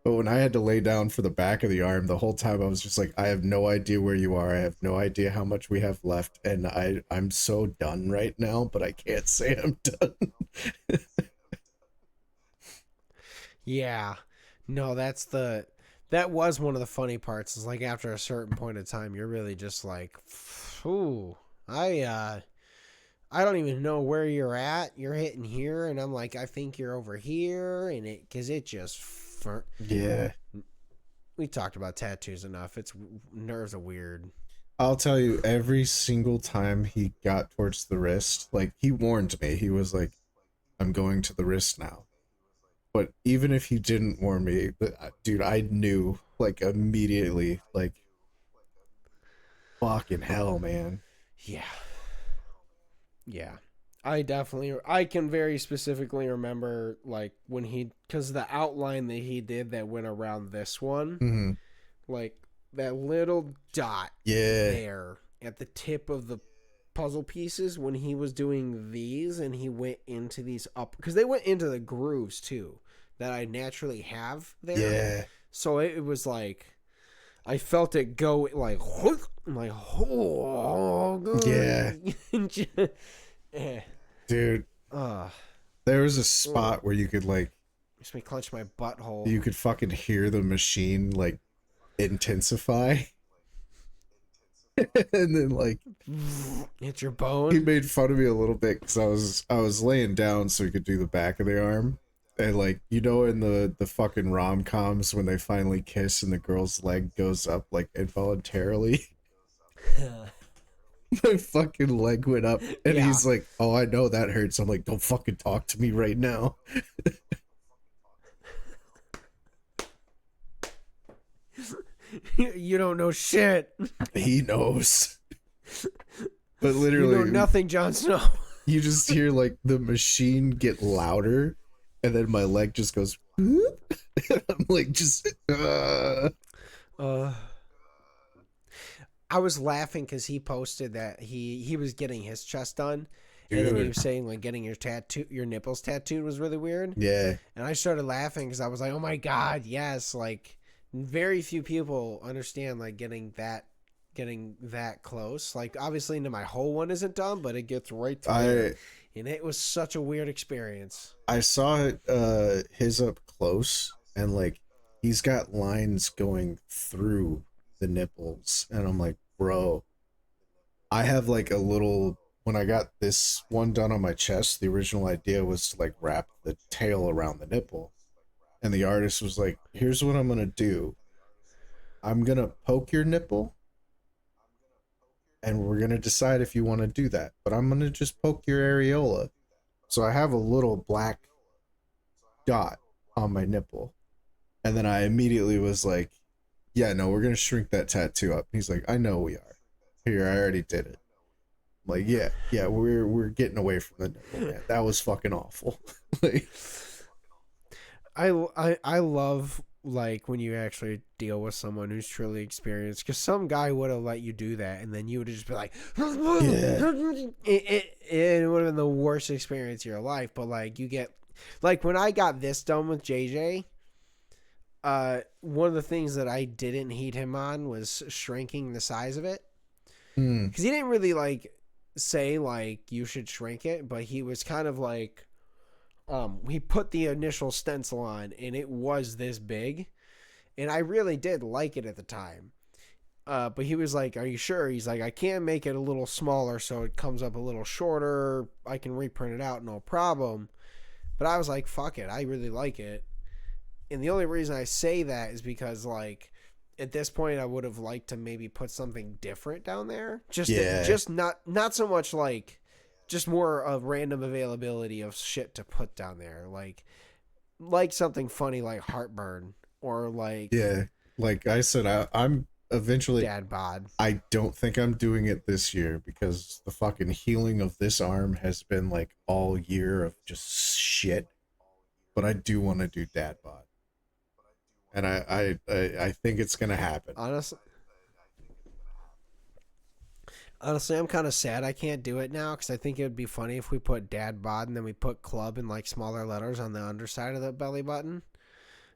But when I had to lay down for the back of the arm, the whole time I was just like, I have no idea where you are. I have no idea how much we have left. And I'm so done right now, but I can't say I'm done. Yeah. No, that was one of the funny parts. Is like after a certain point of time, you're really just like, ooh, I don't even know where you're at. You're hitting here, and I'm like, I think you're over here, and because it just. Yeah. We talked about tattoos enough. Nerves are weird. I'll tell you, every single time he got towards the wrist, like he warned me, he was like, I'm going to the wrist now. But even if he didn't warn me, dude, I knew like immediately, like, fucking hell, man. Yeah. Yeah. I can very specifically remember like when because the outline that he did that went around this one, like that little dot there at the tip of the puzzle pieces when he was doing these and he went into these up because they went into the grooves too that I naturally have there. Yeah. So it was like I felt it go like I'm like oh good. Yeah. Dude, there was a spot where you could like makes me clench my butthole. You could fucking hear the machine like intensify. And then like hit your bone. He made fun of me a little bit because I was laying down so he could do the back of the arm. And like in the fucking rom-coms when they finally kiss and the girl's leg goes up like involuntarily. My fucking leg went up, and Yeah. he's like, "Oh, I know that hurts." I'm like, "Don't fucking talk to me right now." You don't know shit. He knows. But You know literally, nothing, Jon Snow. you just hear like the machine get louder, and then my leg just goes. Whoop. I'm like, just. Uh, I was laughing because he posted that he was getting his chest done, and then he Dude. was saying like getting your nipples tattooed was really weird. Yeah. And I started laughing because I was like, oh my god, yes, like very few people understand like getting that close. Like obviously, my whole one isn't done, but it gets right to there, and it was such a weird experience. I saw it, his up close, and like he's got lines going through the nipples, and I'm like, bro, I have like a little. When I got this one done on my chest, the original idea was to like wrap the tail around the nipple, and the artist was like, "Here's what I'm gonna do. I'm gonna poke your nipple, and we're gonna decide if you want to do that. But I'm gonna just poke your areola." So I have a little black dot on my nipple. And then I immediately was like, yeah, no, we're going to shrink that tattoo up. He's like, I know we are. Here, I already did it. I'm like, yeah, we're getting away from the nipple, man. That was fucking awful. Like, I love like when you actually deal with someone who's truly experienced, because some guy would have let you do that and then you would have just be like, it would have been the worst experience of your life. But like you get like when I got this done with JJ, one of the things that I didn't heed him on was shrinking the size of it, because he didn't really like say like you should shrink it, but he was kind of like he put the initial stencil on and it was this big, and I really did like it at the time, but he was like, are you sure? He's like, I can make it a little smaller so it comes up a little shorter, I can reprint it out, no problem. But I was like, fuck it, I really like it. And the only reason I say that is because like at this point I would have liked to maybe put something different down there, just not so much like just more of random availability of shit to put down there, like something funny like heartburn, or like yeah, like I said, I'm eventually. dad bod. I don't think I'm doing it this year because the fucking healing of this arm has been like all year of just shit. But I do want to do dad bod, and I think it's gonna happen. Honestly, I'm kind of sad I can't do it now, because I think it would be funny if we put dad bod and then we put club in like smaller letters on the underside of the belly button.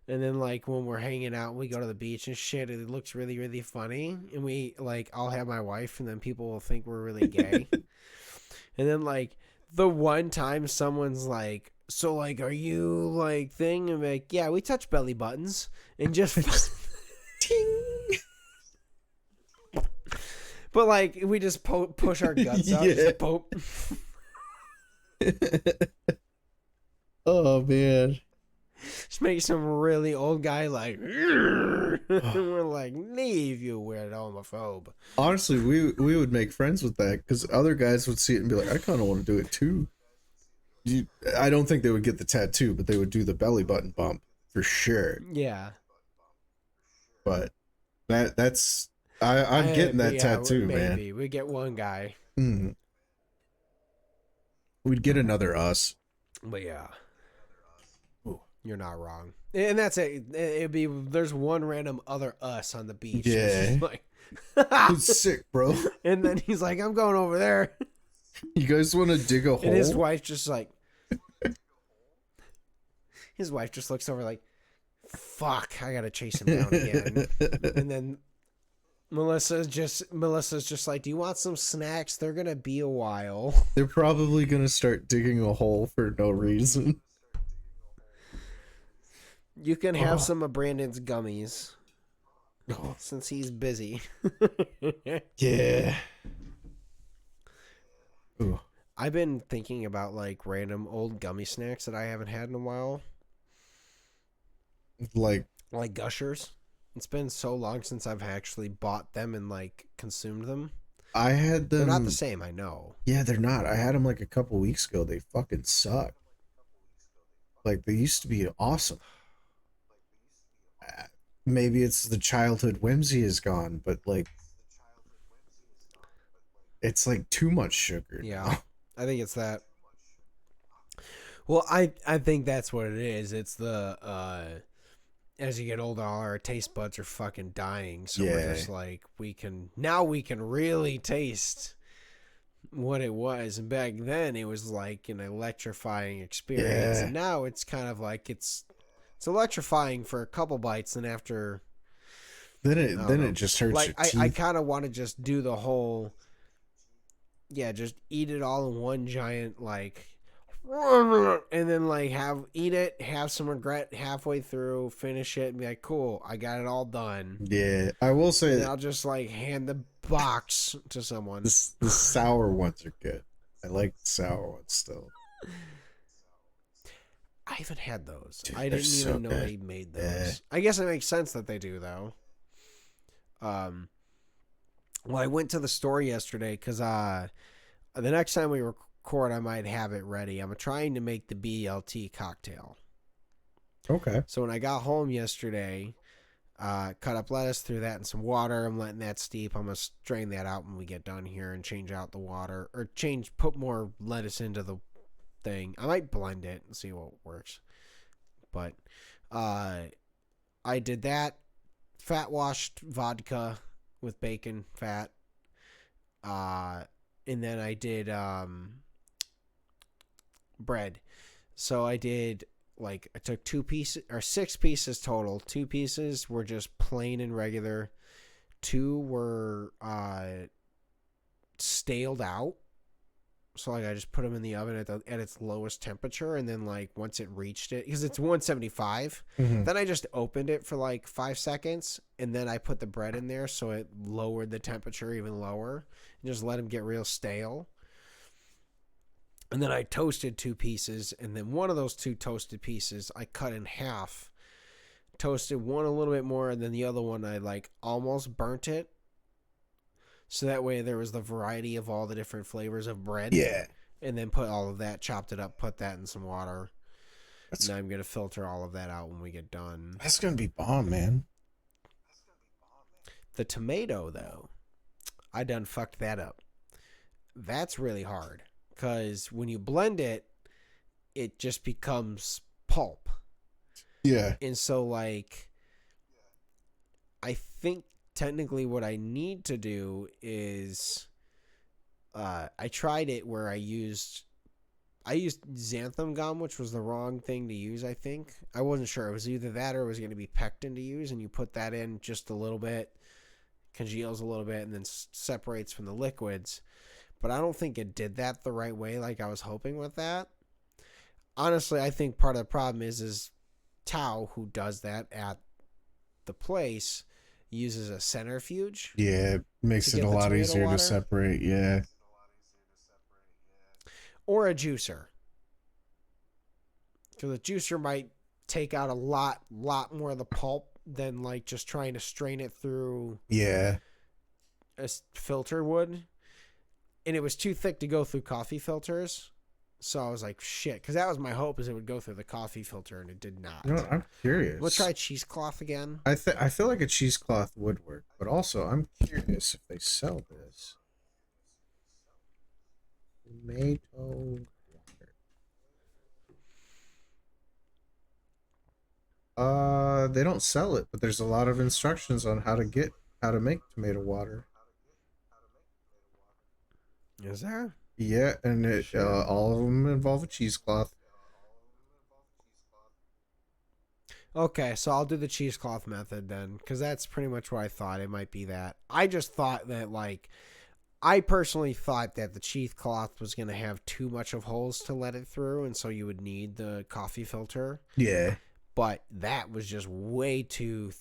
And then like when we're hanging out and we go to the beach and shit, it looks really, really funny. And we like, I'll have my wife and then people will think we're really gay. And then like the one time someone's like, so like, are you like thing? And I'm like, yeah, we touch belly buttons and just ting. But like we just push our guts out. Yeah. Just Oh man. Just make some really old guy like we're like, leave, you weird homophobe. Honestly, we would make friends with that because other guys would see it and be like, I kind of want to do it too. I don't think they would get the tattoo, but they would do the belly button bump for sure. Yeah. But that's I'm getting that tattoo, maybe. man. We get one guy. We'd get another us. But yeah. You're not wrong. And that's it. It'd be, there's one random other us on the beach. Yeah. Like, who's sick, bro? And then he's like, I'm going over there. You guys want to dig a hole? And his wife just like, his wife just looks over like, fuck, I gotta chase him down again. And then Melissa's just like, do you want some snacks? They're gonna be a while. They're probably gonna start digging a hole for no reason. You can have some of Brandon's gummies since he's busy. Yeah. Ooh. I've been thinking about like random old gummy snacks that I haven't had in a while. Like Gushers. It's been so long since I've actually bought them and like consumed them. I had They're not the them. same, I know. Yeah, they're not. I had them like a couple weeks ago. They fucking suck. Like they used to be awesome. Uh, Maybe it's the childhood whimsy is gone, but like it's like too much sugar Yeah, now. I think it's that. Well, I think that's what it is. It's the as you get older, all our taste buds are fucking dying. So we're Yeah. just like we can really taste what it was. And back then, it was like an electrifying experience. Yeah. And now it's kind of like it's electrifying for a couple bites, and after I don't Then it know, just hurts like your I teeth. kind of want to just do the whole yeah, just eat it all in one giant like and then like eat it, have some regret halfway through, finish it, and be like, cool, I got it all done. Yeah. I will And say then I'll just like hand the box to someone. the sour ones are good. I like the sour ones still. I haven't had those. Dude, I they're didn't so even know good. they made Yeah. those. I guess it makes sense that they do though. Um, well, I went to the store yesterday because the next time we record, I might have it ready. I'm trying to make the BLT cocktail. Okay. So when I got home yesterday, cut up lettuce, threw that in some water. I'm letting that steep. I'm gonna strain that out when we get done here and change out the water or put more lettuce into the thing. I might blend it and see what works. But I did that. Fat washed vodka with bacon fat. And then I did bread. So I did like I took 2 pieces or 6 pieces total. 2 pieces were just plain and regular. 2 were staled out. So like I just put them in the oven at its lowest temperature, and then like once it reached it, because it's 175, Mm-hmm. then I just opened it for like 5 seconds, and then I put the bread in there, so it lowered the temperature even lower, and just let them get real stale. And then I toasted 2 pieces, and then one of those 2 toasted pieces I cut in half, toasted one a little bit more, and then the other one I like almost burnt it. So that way there was the variety of all the different flavors of bread. Yeah. And then put all of that, chopped it up, put that in some water. That's And I'm going to filter all of that out when we get done. that's gonna be bomb, man. The tomato, though, I done fucked that up. That's really hard. Because when you blend it, it just becomes pulp. Yeah. And so, like, I think technically what I need to do is I tried it where I used xanthan gum, which was the wrong thing to use. I think I wasn't sure. It was either that or it was going to be pectin to use, and you put that in just a little bit, congeals a little bit, and then separates from the liquids. But I don't think it did that the right way, like I was hoping with that. Honestly, I think part of the problem is Tao, who does that at the place, uses a centrifuge Yeah. to Makes it get a the lot tomato easier to water, separate. Yeah. or a juicer. Because the juicer might take out a lot more of the pulp than like just trying to strain it through Yeah. a filter would. And it was too thick to go through coffee filters. So I was like, shit. Because that was my hope, is it would go through the coffee filter, and it did not. You know, I'm curious. We'll try cheesecloth again. I feel like a cheesecloth would work, but also I'm curious if they sell this. Tomato water. They don't sell it, but there's a lot of instructions on how to make tomato water. Is there? Yeah, and Shit. all of them involve a cheesecloth. Okay, so I'll do the cheesecloth method then, because that's pretty much what I thought. It might be that. I just thought that, like, I personally thought that the cheesecloth was going to have too much of holes to let it through, and so you would need the coffee filter. Yeah. But that was just way too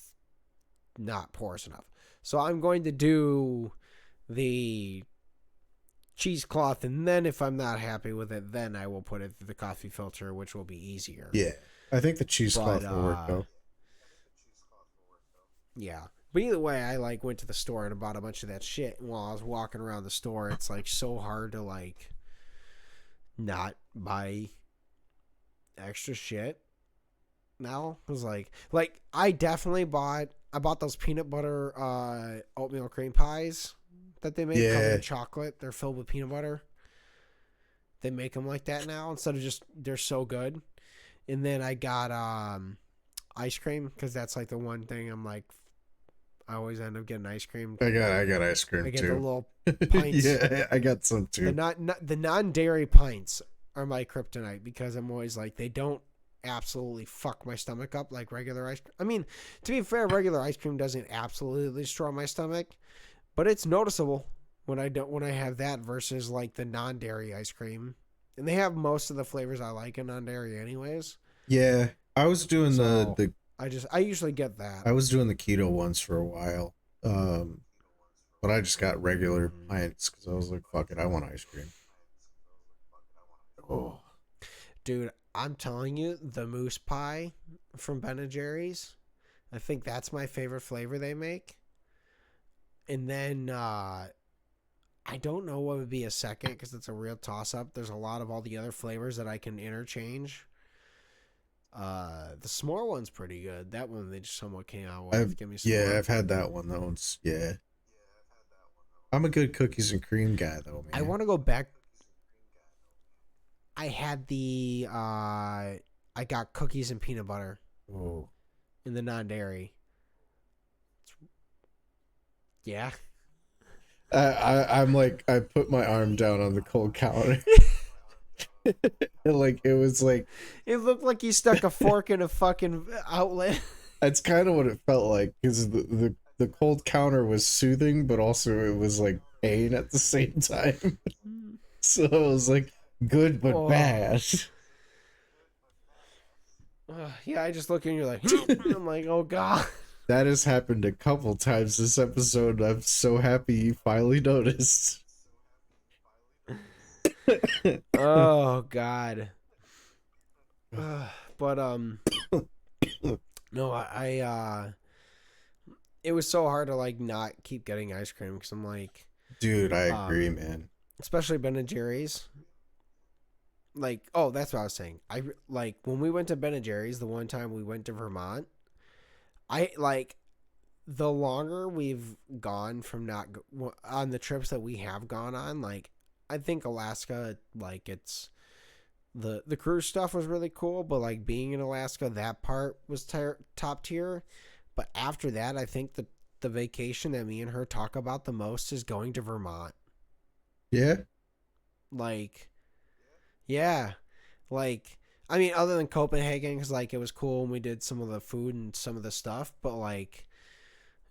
not porous enough. So I'm going to do the cheesecloth, and then if I'm not happy with it, then I will put it through the coffee filter, which will be easier. Yeah. I think the cheesecloth But, will work though. Yeah. But either way, I like went to the store and bought a bunch of that shit. And while I was walking around the store, it's like so hard to like not buy extra shit now. It was like I definitely bought those peanut butter oatmeal cream pies that they make covered Yeah. in chocolate. They're filled with peanut butter. They make them like that now instead of just they're so good. And then I got ice cream because that's like the one thing I'm like I always end up getting ice cream. I got ice I cream get the too. little pints. Yeah, I got some too. The non-dairy pints are my kryptonite because I'm always like they don't absolutely fuck my stomach up like regular ice cream. I mean, to be fair, regular ice cream doesn't absolutely destroy my stomach, but it's noticeable when I have that versus like the non-dairy ice cream. And they have most of the flavors I like in non-dairy anyways. Yeah, I was doing So the I usually get that. I was doing the keto ones for a while. But I just got regular pints because I was like, fuck it, I want ice cream. Oh, Dude, I'm telling you, the moose pie from Ben and Jerry's, I think that's my favorite flavor they make. And then I don't know what would be a second because it's a real toss up. There's a lot of all the other flavors that I can interchange. The s'more one's pretty good. That one they just somewhat came out with. Give me s'more. I've had that one. That one's yeah. I'm a good cookies and cream guy though, man. I want to go back. I had I got cookies and peanut butter Oh. in the non-dairy. Yeah. I'm like I put my arm down on the cold counter. And like it was like It looked like he stuck a fork in a fucking outlet. that's kind of what it felt like because the cold counter was soothing, but also it was like pain at the same time. So it was like good but bad. Yeah, I just look and you're like, I'm like, oh god. That has happened a couple times this episode. I'm so happy you finally noticed. Oh god. But no, it was so hard to like not keep getting ice cream because I'm like, Dude, I agree, man. especially Ben and Jerry's. Like, oh, that's what I was saying. I like when we went to Ben and Jerry's the one time we went to Vermont. I like the longer we've gone from not on the trips that we have gone on. Like, I think Alaska, like it's the cruise stuff was really cool, but like being in Alaska, that part was top tier. But after that, I think the vacation that me and her talk about the most is going to Vermont. Yeah. Like, yeah, like I mean, other than Copenhagen, because like it was cool and we did some of the food and some of the stuff, but like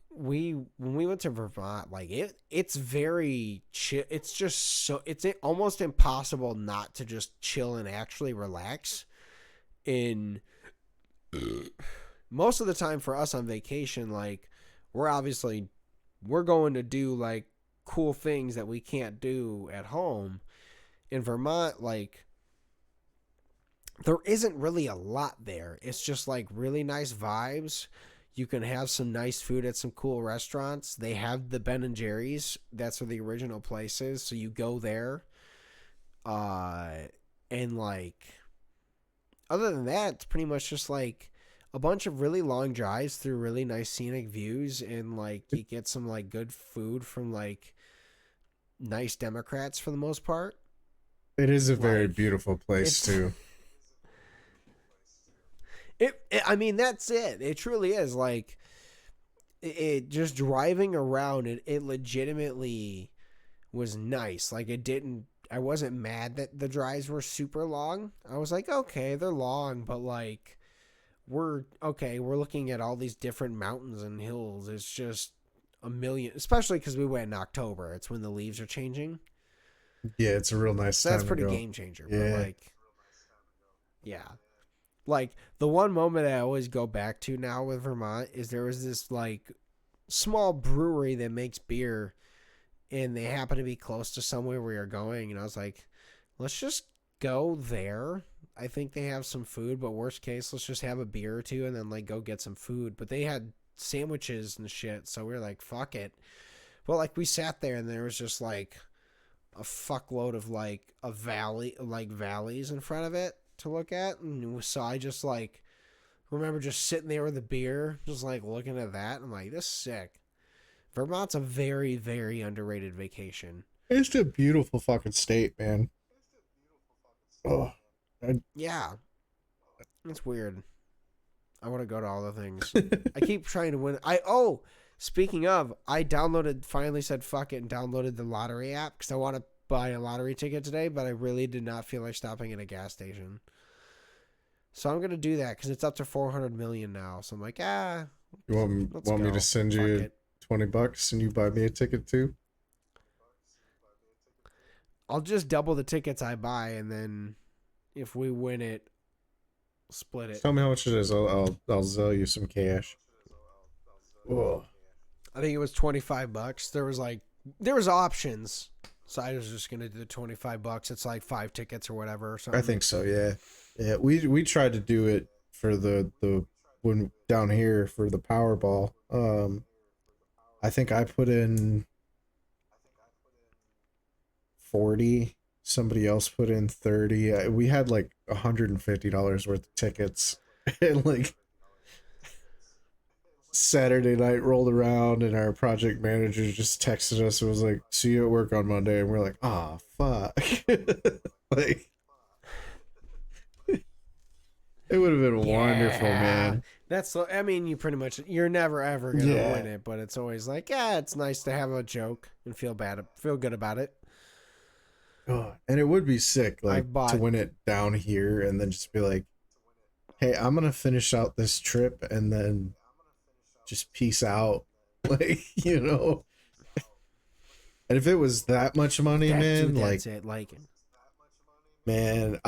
when we went to Vermont, like it's very chill. It's just so it's almost impossible not to just chill and actually relax. In most of the time for us on vacation, like we're going to do like cool things that we can't do at home. In Vermont, like there isn't really a lot there. It's just like really nice vibes. You can have some nice food at some cool restaurants. They have the Ben and Jerry's. That's where the original place is. So you go there. And like other than that, it's pretty much just like a bunch of really long drives through really nice scenic views, and like you get some like good food from like nice Democrats for the most part. It is a very Like, beautiful place too. I mean, that's it. It truly is. Like, it just driving around, it legitimately was nice. Like, I wasn't mad that the drives were super long. I was like, okay, they're long, but like, we're looking at all these different mountains and hills. It's just a million, especially because we went in October. It's when the leaves are changing. Yeah, it's a real nice So time that's pretty to go. game changer. Yeah. But like, yeah. Like the one moment I always go back to now with Vermont is there was this like small brewery that makes beer, and they happen to be close to somewhere we are going, and I was like, let's just go there. I think they have some food, but worst case, let's just have a beer or two and then like go get some food. But they had sandwiches and shit. So we were like, fuck it. But like we sat there and there was just like a fuckload of like valleys in front of it to look at. And so I just like remember just sitting there with a beer, just like looking at that. I'm like, this is sick. Vermont's a very, very underrated vacation. It's a beautiful fucking state, man. Oh, Yeah. It's weird. I want to go to all the things. I keep trying to win. Speaking of, I finally said fuck it and downloaded the lottery app because I want to buy a lottery ticket today, but I really did not feel like stopping at a gas station. So I'm going to do that because it's up to 400 million now. So I'm like, you want me to send you $20 and you buy me a ticket too? I'll just double the tickets I buy, and then if we win it, split it. Tell me how much it is. I'll sell you some cash. Whoa. I think it was $25. There was options, so I was just gonna do the $25. It's like 5 tickets or whatever or something. I think so. Yeah. We tried to do it for the when down here for the Powerball. I think I put in 40. Somebody else put in 30. We had like $150 worth of tickets, and like Saturday night rolled around, and our project manager just texted us and was like, "See you at work on Monday," and we're like, "Ah, fuck!" Like, it would have been wonderful, man. You're never ever gonna win it, but it's always like, yeah, it's nice to have a joke and feel good about it. Oh, and it would be sick, like, to win it down here and then just be like, hey, I'm gonna finish out this trip and then just peace out. Like, you know. And if it was that much money, man, man,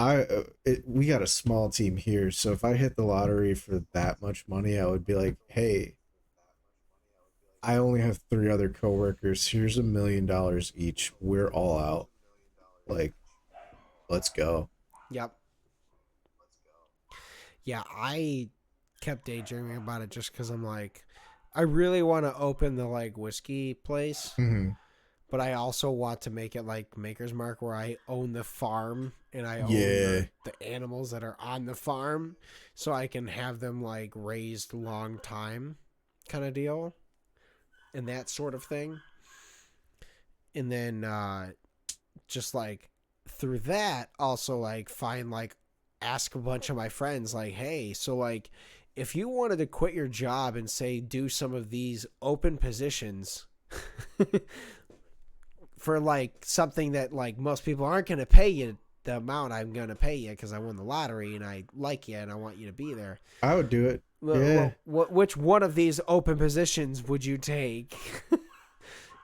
we got a small team here, so if I hit the lottery for that much money, I would be like, hey, I only have 3 other coworkers. Here's $1 million each. We're all out. Like, let's go. Yep. Yeah, I kept daydreaming about it just because I'm like, I really want to open the like whiskey place, but I also want to make it like Maker's Mark where I own the farm and I own the animals that are on the farm, so I can have them like raised long time, kind of deal, and that sort of thing. And then just like through that also like ask a bunch of my friends like, hey, so like if you wanted to quit your job and say do some of these open positions for like something that like most people aren't going to pay you the amount I'm going to pay you because I won the lottery and I like you and I want you to be there, I would do it. Which one of these open positions would you take?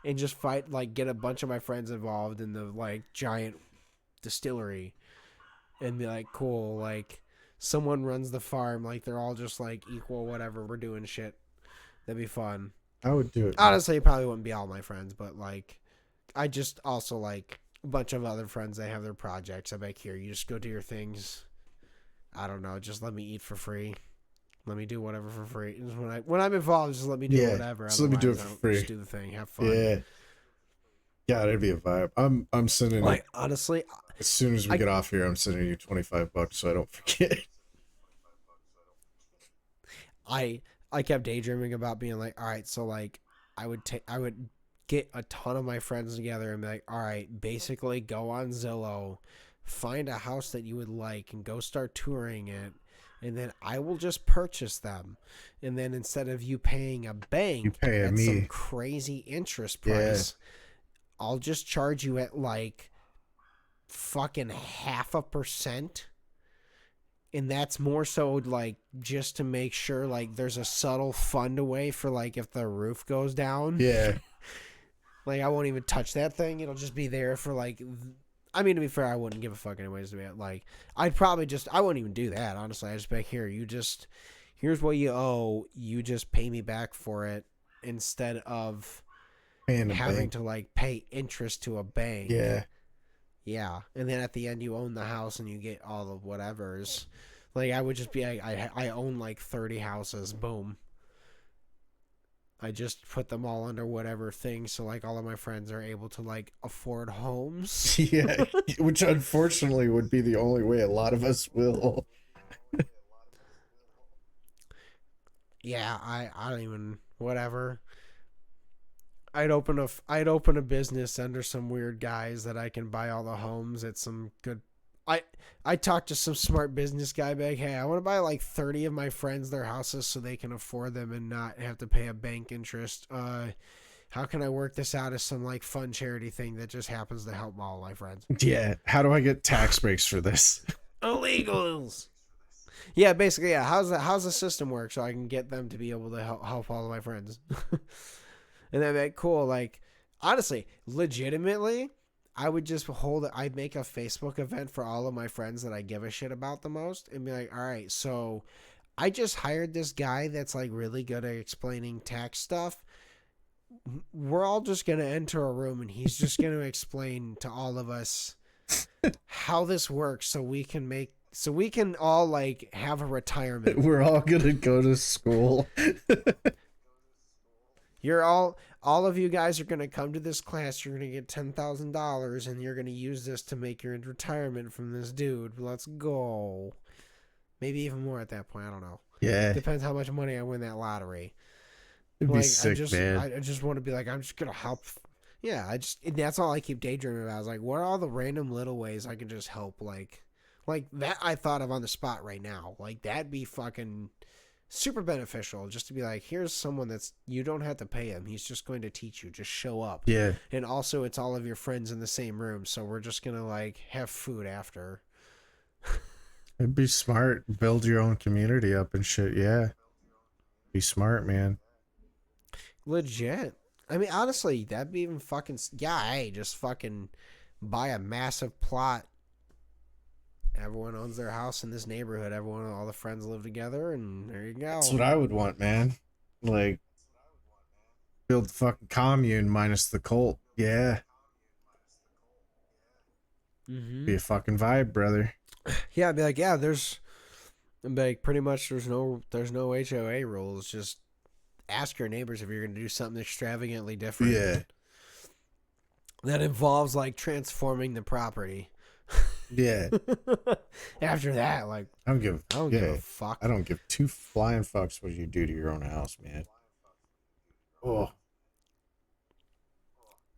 And just get a bunch of my friends involved in the like giant distillery and be like, cool, like someone runs the farm, like they're all just like equal, whatever, we're doing shit. That'd be fun. I would do it. Honestly, it probably wouldn't be all my friends, but like I just also like a bunch of other friends, they have their projects. I'm like, here, you just go do your things. I don't know, just let me eat for free. Let me do whatever for free. When I'm involved, just let me do whatever. Just let me do it for free. Just do the thing. Have fun. Yeah, that'd be a vibe. I'm sending like honestly. As soon as we get off here, I'm sending you $25 so I don't forget. I kept daydreaming about being like, all right, so like I would get a ton of my friends together and be like, all right, basically go on Zillow, find a house that you would like, and go start touring it. And then I will just purchase them. And then instead of you paying a bank at some crazy interest price, I'll just charge you at like fucking 0.5%. And that's more so like just to make sure like there's a subtle fund away for like if the roof goes down. Yeah. Like I won't even touch that thing. It'll just be there for like... I mean, to be fair, I wouldn't give a fuck anyways. Like, I wouldn't even do that, honestly. I'd just be like, here's what you owe. You just pay me back for it instead of having to, like, pay interest to a bank. Yeah. Yeah. And then at the end, you own the house and you get all the whatevers. Like, I would just be like, I own, like, 30 houses. Boom. I just put them all under whatever thing, so like all of my friends are able to like afford homes. Yeah, which unfortunately would be the only way a lot of us will. Yeah, I don't even whatever. I'd open a business under some weird guys that I can buy all the homes at some good. I I talked to some smart business guy back. Hey, I want to buy like 30 of my friends their houses so they can afford them and not have to pay a bank interest. How can I work this out as some like fun charity thing that just happens to help all my friends? Yeah, how do I get tax breaks for this? Illegals. Yeah, basically, yeah. How's the system work so I can get them to be able to help all of my friends? And that'd be like, cool. Like, honestly, legitimately, I would just I'd make a Facebook event for all of my friends that I give a shit about the most and be like, all right, so I just hired this guy that's like really good at explaining tax stuff. We're all just going to enter a room and he's just going to explain to all of us how this works so we can all like have a retirement. We're all gonna go to school. You're all of you guys are gonna come to this class. You're gonna get $10,000, and you're gonna use this to make your retirement from this dude. Let's go. Maybe even more at that point. I don't know. Yeah, Depends how much money I win that lottery. it'd be sick, man. I just want to be like, I'm just gonna help. Yeah, that's all I keep daydreaming about. I was like, what are all the random little ways I can just help? Like that I thought of on the spot right now. Like that'd be fucking super beneficial just to be like, here's someone that's you don't have to pay him, he's just going to teach you, just show up. Yeah, And also it's all of your friends in the same room, so we're just gonna like have food after. it'd be smart. Build your own community up and shit. Yeah, be smart, man. Legit. I mean, honestly, that'd be even fucking yeah. Hey, just fucking buy a massive plot. Everyone owns their house in this neighborhood. All the friends live together, and there you go. That's what I would want, man. Like, build the fucking commune minus the cult. Yeah, be a fucking vibe, brother. Yeah, I'd be like, yeah, like pretty much there's no HOA rules. Just ask your neighbors if you're gonna do something extravagantly different. Yeah, That involves like transforming the property. yeah. After that, like I don't give. I don't give a fuck. I don't give two flying fucks what you do to your own house, man. Oh,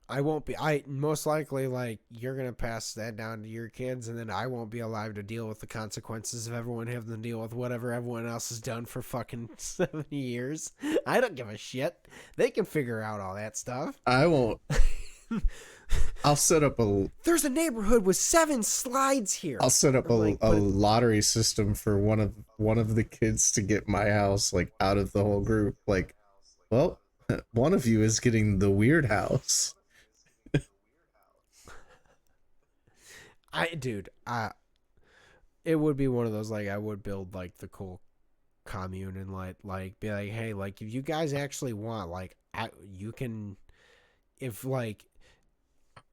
I won't be. I most likely like you're gonna pass that down to your kids, and then I won't be alive to deal with the consequences of everyone having to deal with whatever everyone else has done for fucking 70 years. I don't give a shit. They can figure out all that stuff. I won't. I'll set up a. There's a neighborhood with 7 slides here. I'll set up a lottery system for one of the kids to get my house like out of the whole group. Like, well, one of you is getting the weird house. It would be one of those like I would build like the cool commune and like be like, hey, like if you guys actually want you can if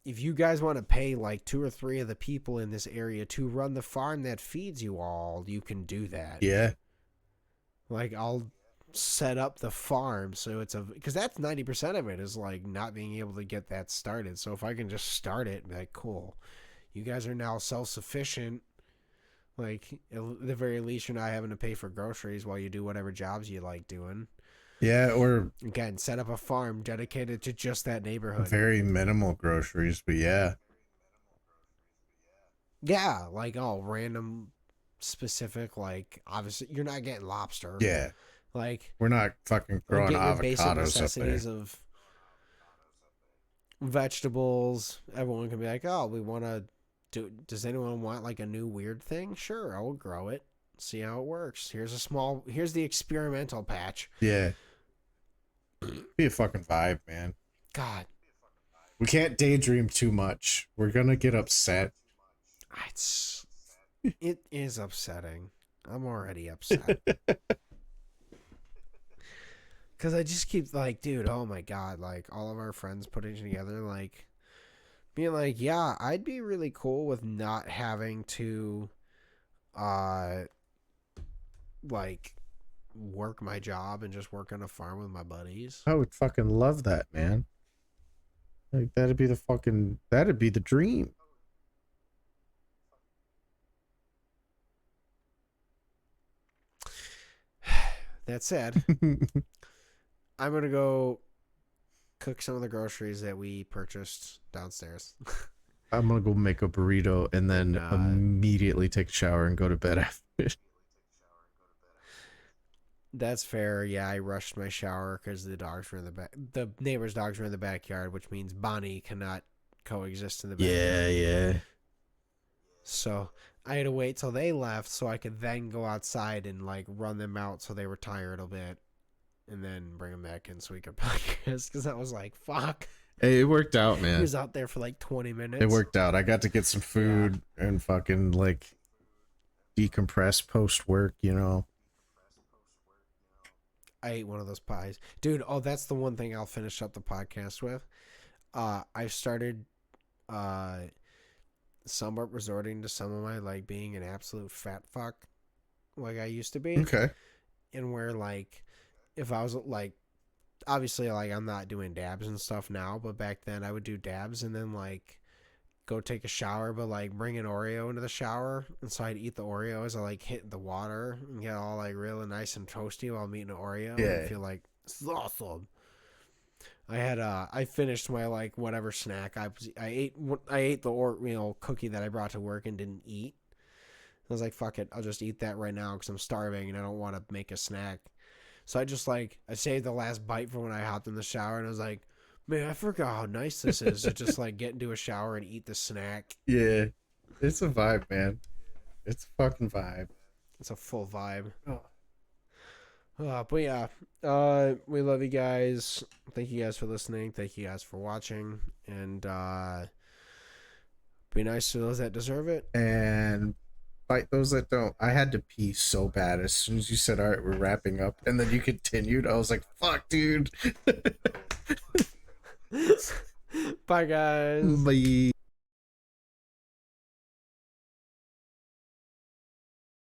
you guys want to pay like 2 or 3 of the people in this area to run the farm that feeds you all, you can do that. Yeah. Like I'll set up the farm so because that's 90% of it is like not being able to get that started. So if I can just start it and be like, cool, you guys are now self-sufficient. Like at the very least, you're not having to pay for groceries while you do whatever jobs you like doing. Yeah, or again, set up a farm dedicated to just that neighborhood. Very minimal groceries, but yeah. Yeah, like all random specific, like obviously you're not getting lobster. Yeah. Like we're not fucking growing avocados basic necessities up there. Of vegetables. Everyone can be like, oh, we want to does anyone want like a new weird thing? Sure, I will grow it. See how it works. Here's the experimental patch. Yeah. Be a fucking vibe, man. God. We can't daydream too much. We're gonna get upset. It is upsetting. I'm already upset. Because I just keep like, dude, oh my God, like all of our friends putting together, like being like, yeah, I'd be really cool with not having to, like, work my job and just work on a farm with my buddies. I would fucking love that, man. Like that'd be the dream. That said, I'm gonna go cook some of the groceries that we purchased downstairs. I'm gonna go make a burrito and then immediately take a shower and go to bed after. That's fair. Yeah, I rushed my shower because the dogs were in the back. The neighbor's dogs were in the backyard, which means Bonnie cannot coexist in the backyard. Yeah. So I had to wait till they left so I could then go outside and like run them out so they were tired a bit, and then bring them back in so we could podcast. Because I was like, fuck. Hey, it worked out, He man. was out there for like 20 minutes. It worked out. I got to get some food and fucking like decompress post work, you know. I ate one of those pies. Dude, oh, that's the one thing I'll finish up the podcast with. I started somewhat resorting to some of my like being an absolute fat fuck like I used to be. Okay. And where like if I was like obviously like I'm not doing dabs and stuff now, but back then I would do dabs and then like go take a shower, but like bring an Oreo into the shower, and so I'd eat the Oreo as I like hit the water and get all like really nice and toasty while I'm eating an Oreo. Yeah. And I feel like this is awesome. I finished my like whatever snack I ate the cookie that I brought to work and didn't eat. I was like, fuck it, I'll just eat that right now because I'm starving and I don't want to make a snack. So I just like I saved the last bite for when I hopped in the shower, and I was like, man, I forgot how nice this is to just like get into a shower and eat the snack. Yeah. It's a vibe, man. It's a fucking vibe. It's a full vibe. Oh. But yeah, we love you guys. Thank you guys for listening. Thank you guys for watching. And be nice to those that deserve it. And fight those that don't. I had to pee so bad as soon as you said, all right, we're wrapping up. And then you continued. I was like, fuck, dude. Bye, guys. Bye.